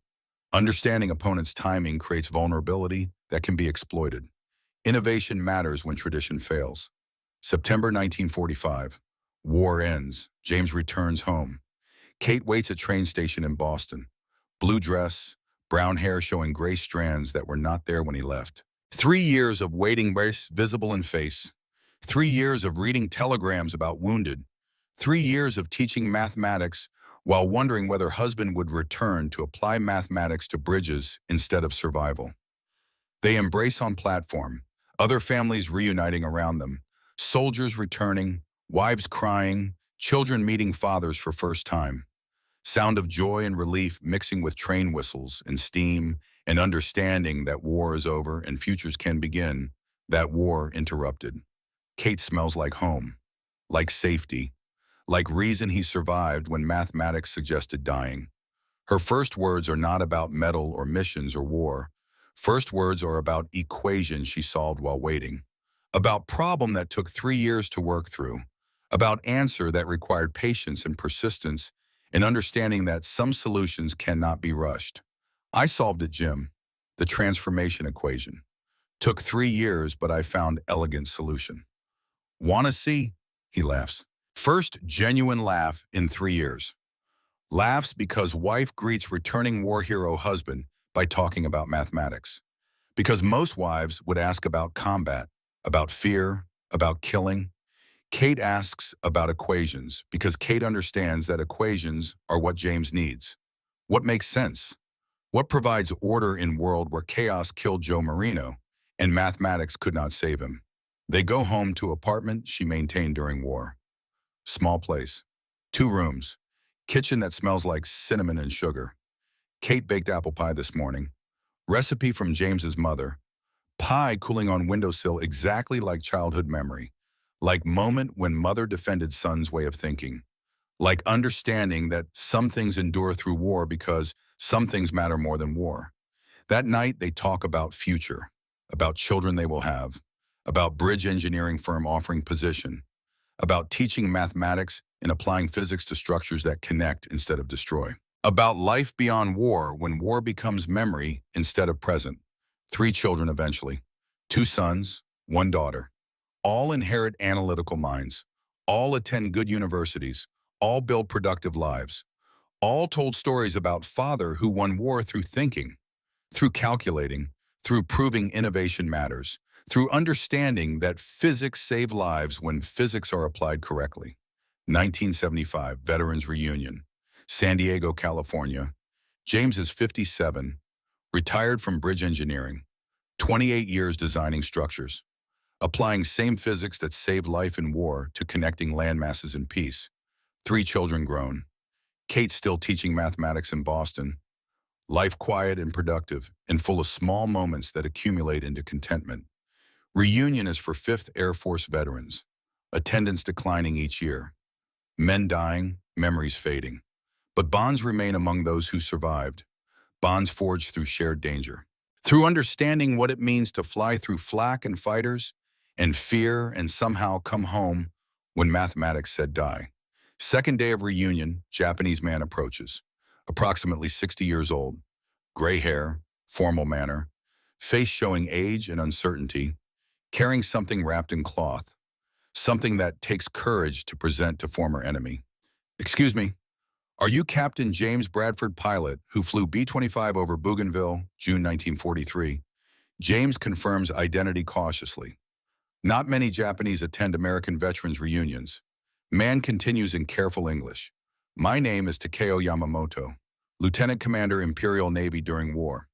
Understanding opponent's timing creates vulnerability that can be exploited. Innovation matters when tradition fails. September 1945. War ends. James returns home. Kate waits at train station in Boston. Blue dress, brown hair showing gray strands that were not there when he left. 3 years of waiting visible in face. 3 years of reading telegrams about wounded. 3 years of teaching mathematics while wondering whether husband would return to apply mathematics to bridges instead of survival. They embrace on platform, other families reuniting around them, soldiers returning, wives crying, children meeting fathers for first time. Sound of joy and relief mixing with train whistles and steam and understanding that war is over and futures can begin, that war interrupted. Kate smells like home, like safety, like reason he survived when mathematics suggested dying. Her first words are not about metal or missions or war. First words are about equations she solved while waiting, about problem that took 3 years to work through, about answer that required patience and persistence and understanding that some solutions cannot be rushed. I solved it, Jim. The transformation equation. Took 3 years, but I found elegant solution. "Wanna see?" He laughs. First genuine laugh in 3 years. Laughs because wife greets returning war hero husband by talking about mathematics. Because most wives would ask about combat, about fear, about killing. Kate asks about equations because Kate understands that equations are what James needs. What makes sense? What provides order in world where chaos killed Joe Marino and mathematics could not save him? They go home to apartment she maintained during war. Small place. 2 rooms. Kitchen that smells like cinnamon and sugar. Kate baked apple pie this morning. Recipe from James's mother. Pie cooling on windowsill exactly like childhood memory. Like moment when mother defended son's way of thinking. Like understanding that some things endure through war because some things matter more than war. That night they talk about future, about children they will have, about bridge engineering firm offering position, about teaching mathematics and applying physics to structures that connect instead of destroy. About life beyond war when war becomes memory instead of present. 3 children eventually. 2 sons, 1 daughter. All inherit analytical minds. All attend good universities. All build productive lives. All told stories about father who won war through thinking, through calculating, through proving innovation matters, through understanding that physics save lives when physics are applied correctly. 1975 Veterans Reunion, San Diego, California. James is 57, retired from bridge engineering, 28 years designing structures, applying same physics that saved life in war to connecting landmasses in peace. 3 children grown. Kate still teaching mathematics in Boston. Life quiet and productive and full of small moments that accumulate into contentment. Reunion is for 5th Air Force veterans. Attendance declining each year. Men dying, memories fading. But bonds remain among those who survived. Bonds forged through shared danger. Through understanding what it means to fly through flak and fighters, and fear and somehow come home when mathematics said die. Second day of reunion, Japanese man approaches. Approximately 60 years old. Gray hair, formal manner, face showing age and uncertainty, carrying something wrapped in cloth, something that takes courage to present to former enemy. Excuse me, are you Captain James Bradford, pilot who flew B-25 over Bougainville, June 1943? James confirms identity cautiously. Not many Japanese attend American veterans reunions. Man continues in careful English. My name is Takeo Yamamoto, Lieutenant Commander Imperial Navy during war.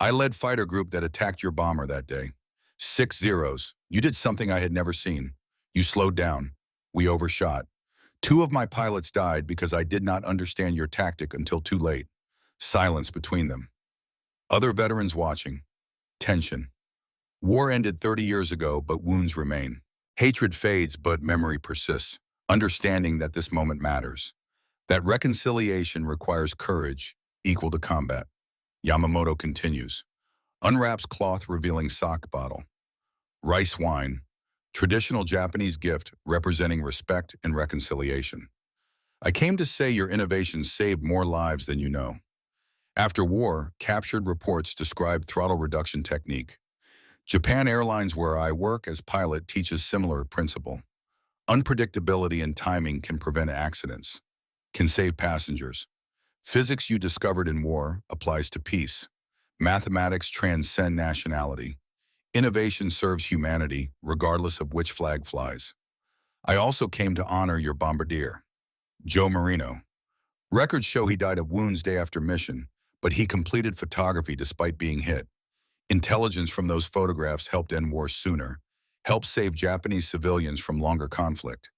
I led fighter group that attacked your bomber that day. 6 zeros. You did something I had never seen. You slowed down. We overshot. 2 of my pilots died because I did not understand your tactic until too late. Silence between them. Other veterans watching. Tension. War ended 30 years ago, but wounds remain. Hatred fades, but memory persists. Understanding that this moment matters. That reconciliation requires courage, equal to combat. Yamamoto continues. Unwraps cloth revealing sock bottle. Rice wine. Traditional Japanese gift representing respect and reconciliation. I came to say your innovation saved more lives than you know. After war, captured reports describe throttle reduction technique. Japan Airlines, where I work as pilot, teaches similar principle. Unpredictability and timing can prevent accidents, can save passengers. Physics you discovered in war applies to peace. Mathematics transcend nationality. Innovation serves humanity, regardless of which flag flies. I also came to honor your bombardier, Joe Marino. Records show he died of wounds day after mission, but he completed photography despite being hit. Intelligence from those photographs helped end war sooner, helped save Japanese civilians from longer conflict.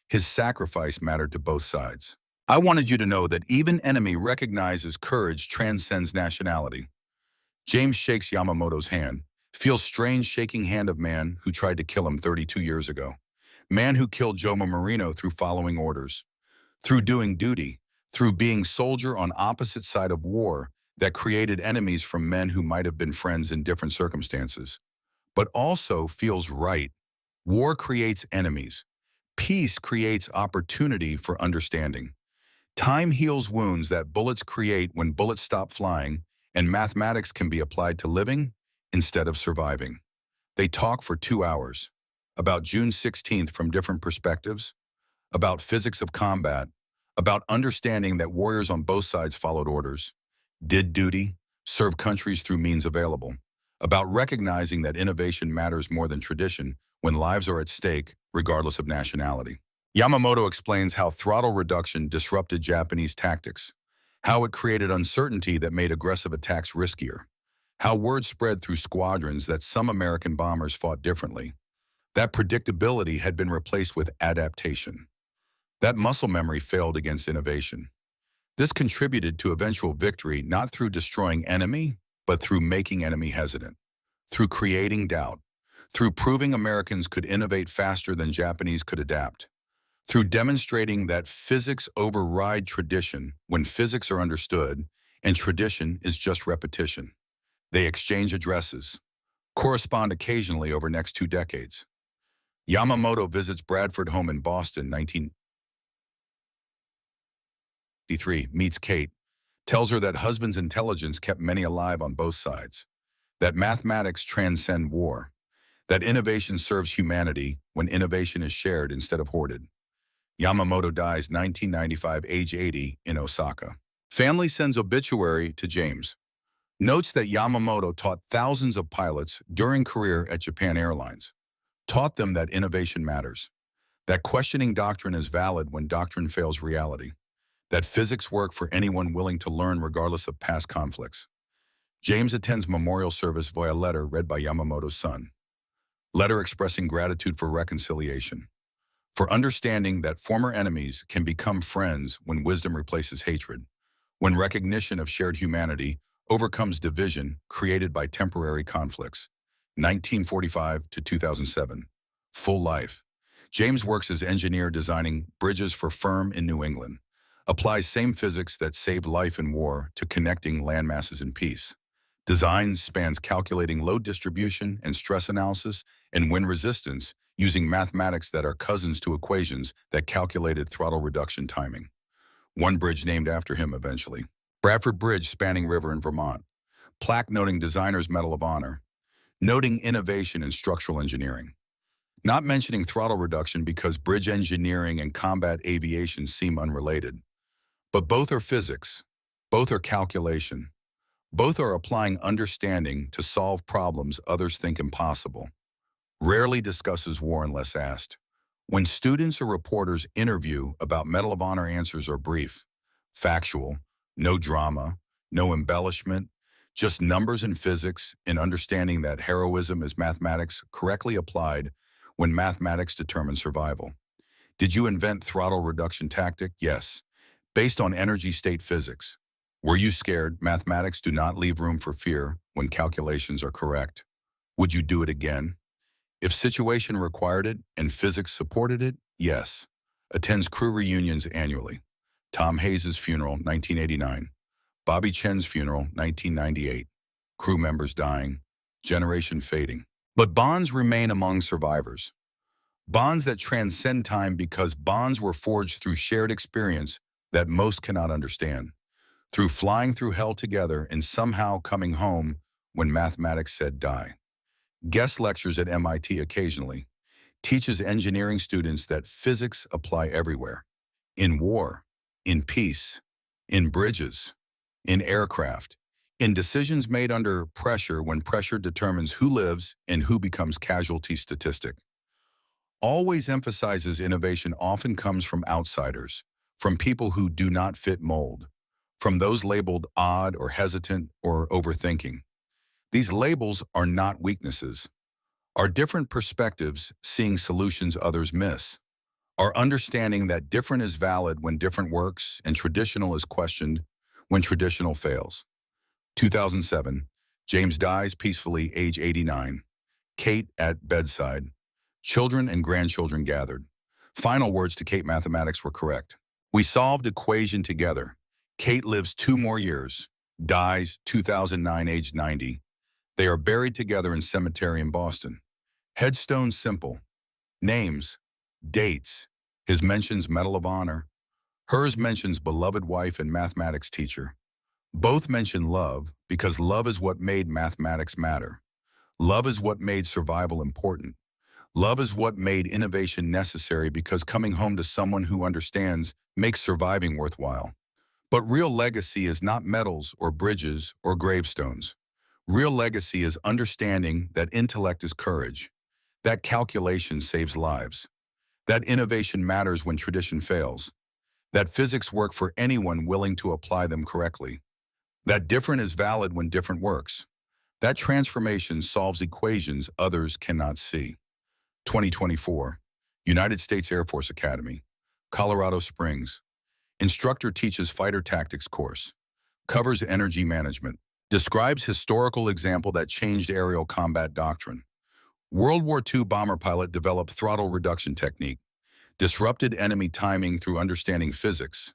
His sacrifice mattered to both sides. I wanted you to know that even enemy recognizes courage transcends nationality. James shakes Yamamoto's hand, feels strange shaking hand of man who tried to kill him 32 years ago. Man who killed Joe Marino through following orders, through doing duty, through being soldier on opposite side of war that created enemies from men who might have been friends in different circumstances. But also feels right. War creates enemies. Peace creates opportunity for understanding. Time heals wounds that bullets create when bullets stop flying, and mathematics can be applied to living instead of surviving. They talk for 2 hours about June 16th from different perspectives, about physics of combat, about understanding that warriors on both sides followed orders, did duty, served countries through means available, about recognizing that innovation matters more than tradition when lives are at stake, regardless of nationality. Yamamoto explains how throttle reduction disrupted Japanese tactics, how it created uncertainty that made aggressive attacks riskier, how word spread through squadrons that some American bombers fought differently. That predictability had been replaced with adaptation. That muscle memory failed against innovation. This contributed to eventual victory not through destroying enemy, but through making enemy hesitant, through creating doubt, through proving Americans could innovate faster than Japanese could adapt, through demonstrating that physics override tradition when physics are understood and tradition is just repetition. They exchange addresses, correspond occasionally over next 2 decades. Yamamoto visits Bradford home in Boston, 1953, meets Kate, tells her that husband's intelligence kept many alive on both sides, that mathematics transcend war, that innovation serves humanity when innovation is shared instead of hoarded. Yamamoto dies 1995, age 80, in Osaka. Family sends obituary to James. Notes that Yamamoto taught thousands of pilots during career at Japan Airlines, taught them that innovation matters, that questioning doctrine is valid when doctrine fails reality. that physics work for anyone willing to learn regardless of past conflicts. James attends memorial service via letter read by Yamamoto's son. Letter expressing gratitude for reconciliation, for understanding that former enemies can become friends when wisdom replaces hatred, when recognition of shared humanity overcomes division created by temporary conflicts. 1945 to 2007. Full life. James works as engineer designing bridges for firm in New England. Applies same physics that saved life in war to connecting landmasses in peace. Design spans calculating load distribution and stress analysis and wind resistance using mathematics that are cousins to equations that calculated throttle reduction timing. One bridge named after him eventually. Bradford Bridge spanning river in Vermont. Plaque noting designer's Medal of Honor. Noting innovation in structural engineering. Not mentioning throttle reduction because bridge engineering and combat aviation seem unrelated. But both are physics. Both are calculation. Both are applying understanding to solve problems others think impossible. Rarely discusses war unless asked. When students or reporters interview about Medal of Honor, answers are brief, factual, no drama, no embellishment, just numbers and physics, and understanding that heroism is mathematics correctly applied when mathematics determine survival. Did you invent throttle reduction tactic? Yes. Based on energy state physics. Were you scared? Mathematics do not leave room for fear when calculations are correct. Would you do it again? If situation required it and physics supported it, yes. Attends crew reunions annually. Tom Hayes' funeral, 1989. Bobby Chen's funeral, 1998. Crew members dying. Generation fading. But bonds remain among survivors. Bonds that transcend time because bonds were forged through shared experience that most cannot understand. Through flying through hell together and somehow coming home when mathematics said die. Guest lectures at MIT occasionally. Teaches engineering students that physics apply everywhere. In war, in peace, in bridges, in aircraft, in decisions made under pressure when pressure determines who lives and who becomes casualty statistic. Always emphasizes innovation often comes from outsiders, from people who do not fit mold, from those labeled odd or hesitant or overthinking. These labels are not weaknesses, are different perspectives seeing solutions others miss, are understanding that different is valid when different works and traditional is questioned when traditional fails. 2007, James dies peacefully, age 89. Kate at bedside. Children and grandchildren gathered. Final words to Kate: mathematics were correct. We solved equation together. Kate lives 2 more years. Dies 2009, age 90. They are buried together in cemetery in Boston. Headstone simple. Names, dates. His mentions Medal of Honor. Hers mentions beloved wife and mathematics teacher. Both mention love because love is what made mathematics matter. Love is what made survival important. Love is what made innovation necessary because coming home to someone who understands makes surviving worthwhile. But real legacy is not medals or bridges or gravestones. Real legacy is understanding that intellect is courage, that calculation saves lives, that innovation matters when tradition fails, that physics work for anyone willing to apply them correctly, that different is valid when different works, that transformation solves equations others cannot see. 2024, United States Air Force Academy, Colorado Springs. Instructor teaches fighter tactics course, covers energy management, describes historical example that changed aerial combat doctrine. World War II bomber pilot developed throttle reduction technique, disrupted enemy timing through understanding physics,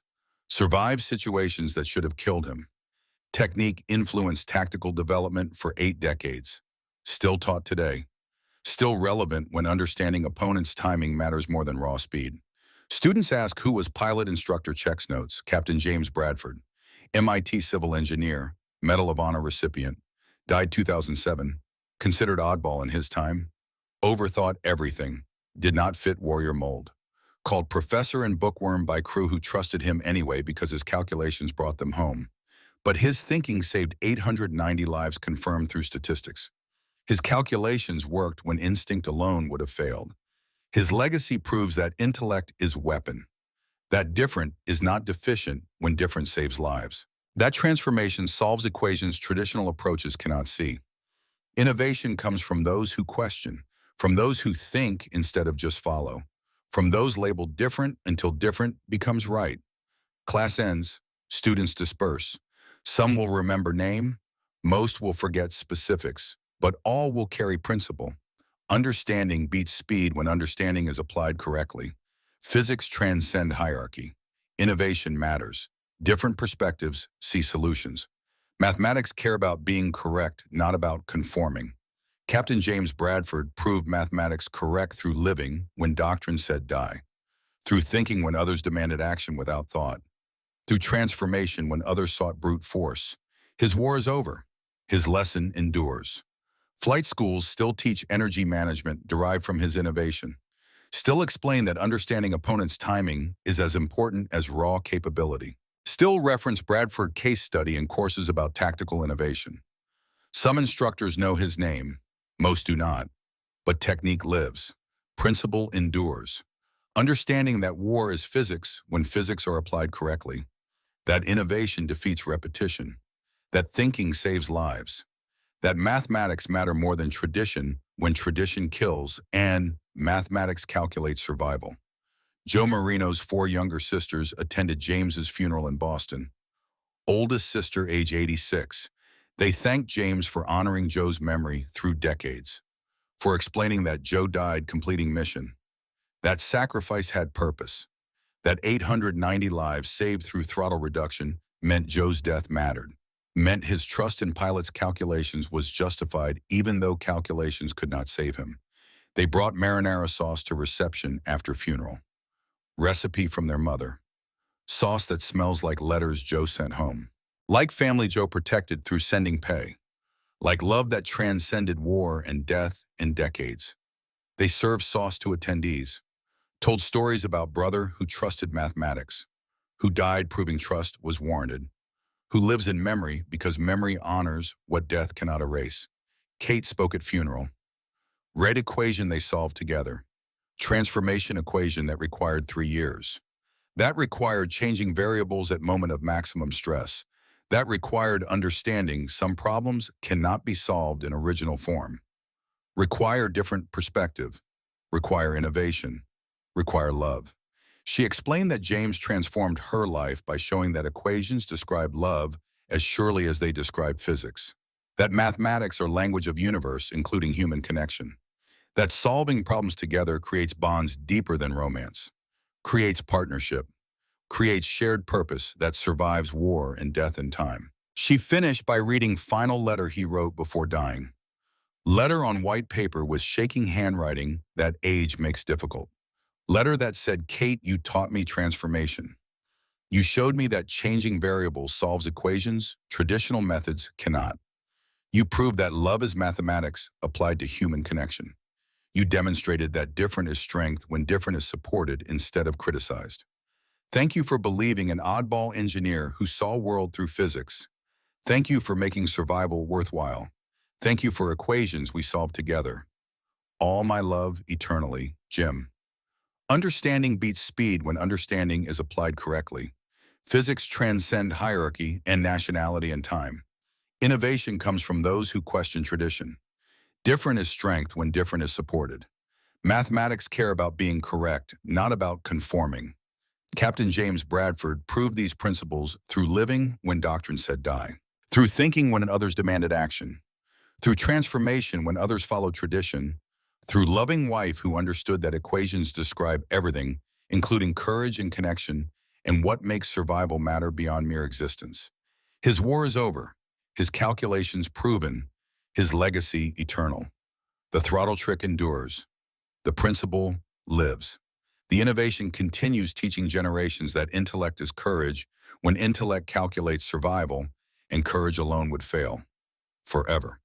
survived situations that should have killed him. Technique influenced tactical development for 8 decades. Still taught today. Still relevant when understanding opponent's timing matters more than raw speed. Students ask who was pilot instructor, checks notes. Captain James Bradford, MIT civil engineer, Medal of Honor recipient, died 2007, considered oddball in his time, overthought everything, did not fit warrior mold. Called professor and bookworm by crew who trusted him anyway because his calculations brought them home. But his thinking saved 890 lives confirmed through statistics. His calculations worked when instinct alone would have failed. His legacy proves that intellect is weapon, That different is not deficient when different saves lives. That transformation solves equations traditional approaches cannot see. Innovation comes from those who question, from those who think instead of just follow, from those labeled different until different becomes right. Class ends, students disperse. Some will remember name, most will forget specifics, but all will carry principle. Understanding beats speed when understanding is applied correctly. Physics transcend hierarchy. Innovation matters. Different perspectives see solutions. Mathematics care about being correct, not about conforming. Captain James Bradford proved mathematics correct through living when doctrine said die, through thinking when others demanded action without thought, through transformation when others sought brute force. His war is over. His lesson endures. Flight schools still teach energy management derived from his innovation, still explain that understanding opponents' timing is as important as raw capability, still reference Bradford case study in courses about tactical innovation. Some instructors know his name, most do not, but technique lives, principle endures. Understanding that war is physics when physics are applied correctly, that innovation defeats repetition, that thinking saves lives, that mathematics matter more than tradition when tradition kills, and mathematics calculates survival. Joe Marino's 4 younger sisters attended James's funeral in Boston. Oldest sister, age 86. They thanked James for honoring Joe's memory through decades, for explaining that Joe died completing mission. That sacrifice had purpose. That 890 lives saved through throttle reduction meant Joe's death mattered, meant his trust in pilots' calculations was justified even though calculations could not save him. They brought marinara sauce to reception after funeral. Recipe from their mother. Sauce that smells like letters Joe sent home. Like family Joe protected through sending pay. Like love that transcended war and death in decades. They served sauce to attendees. Told stories about brother who trusted mathematics, who died proving trust was warranted, who lives in memory because memory honors what death cannot erase. Kate spoke at funeral. Red equation they solved together. Transformation equation that required 3 years. That required changing variables at moment of maximum stress. That required understanding some problems cannot be solved in original form. Require different perspective. Require innovation. Require love. She explained that James transformed her life by showing that equations describe love as surely as they describe physics. That mathematics are language of universe, including human connection. That solving problems together creates bonds deeper than romance, creates partnership, creates shared purpose that survives war and death and time. She finished by reading final letter he wrote before dying. Letter on white paper with shaking handwriting that age makes difficult. Letter that said, Kate, you taught me transformation. You showed me that changing variables solves equations traditional methods cannot. You proved that love is mathematics applied to human connection. You demonstrated that different is strength when different is supported instead of criticized. Thank you for believing an oddball engineer who saw world through physics. Thank you for making survival worthwhile. Thank you for equations we solved together. All my love eternally, Jim. Understanding beats speed when understanding is applied correctly. Physics transcend hierarchy and nationality and time. Innovation comes from those who question tradition. Different is strength when different is supported. Mathematics care about being correct, not about conforming. Captain James Bradford proved these principles through living when doctrine said die, through thinking when others demanded action, through transformation when others followed tradition, through loving wife who understood that equations describe everything, including courage and connection, and what makes survival matter beyond mere existence. His war is over, his calculations proven, his legacy eternal. The throttle trick endures. The principle lives. The innovation continues teaching generations that intellect is courage when intellect calculates survival and courage alone would fail. Forever.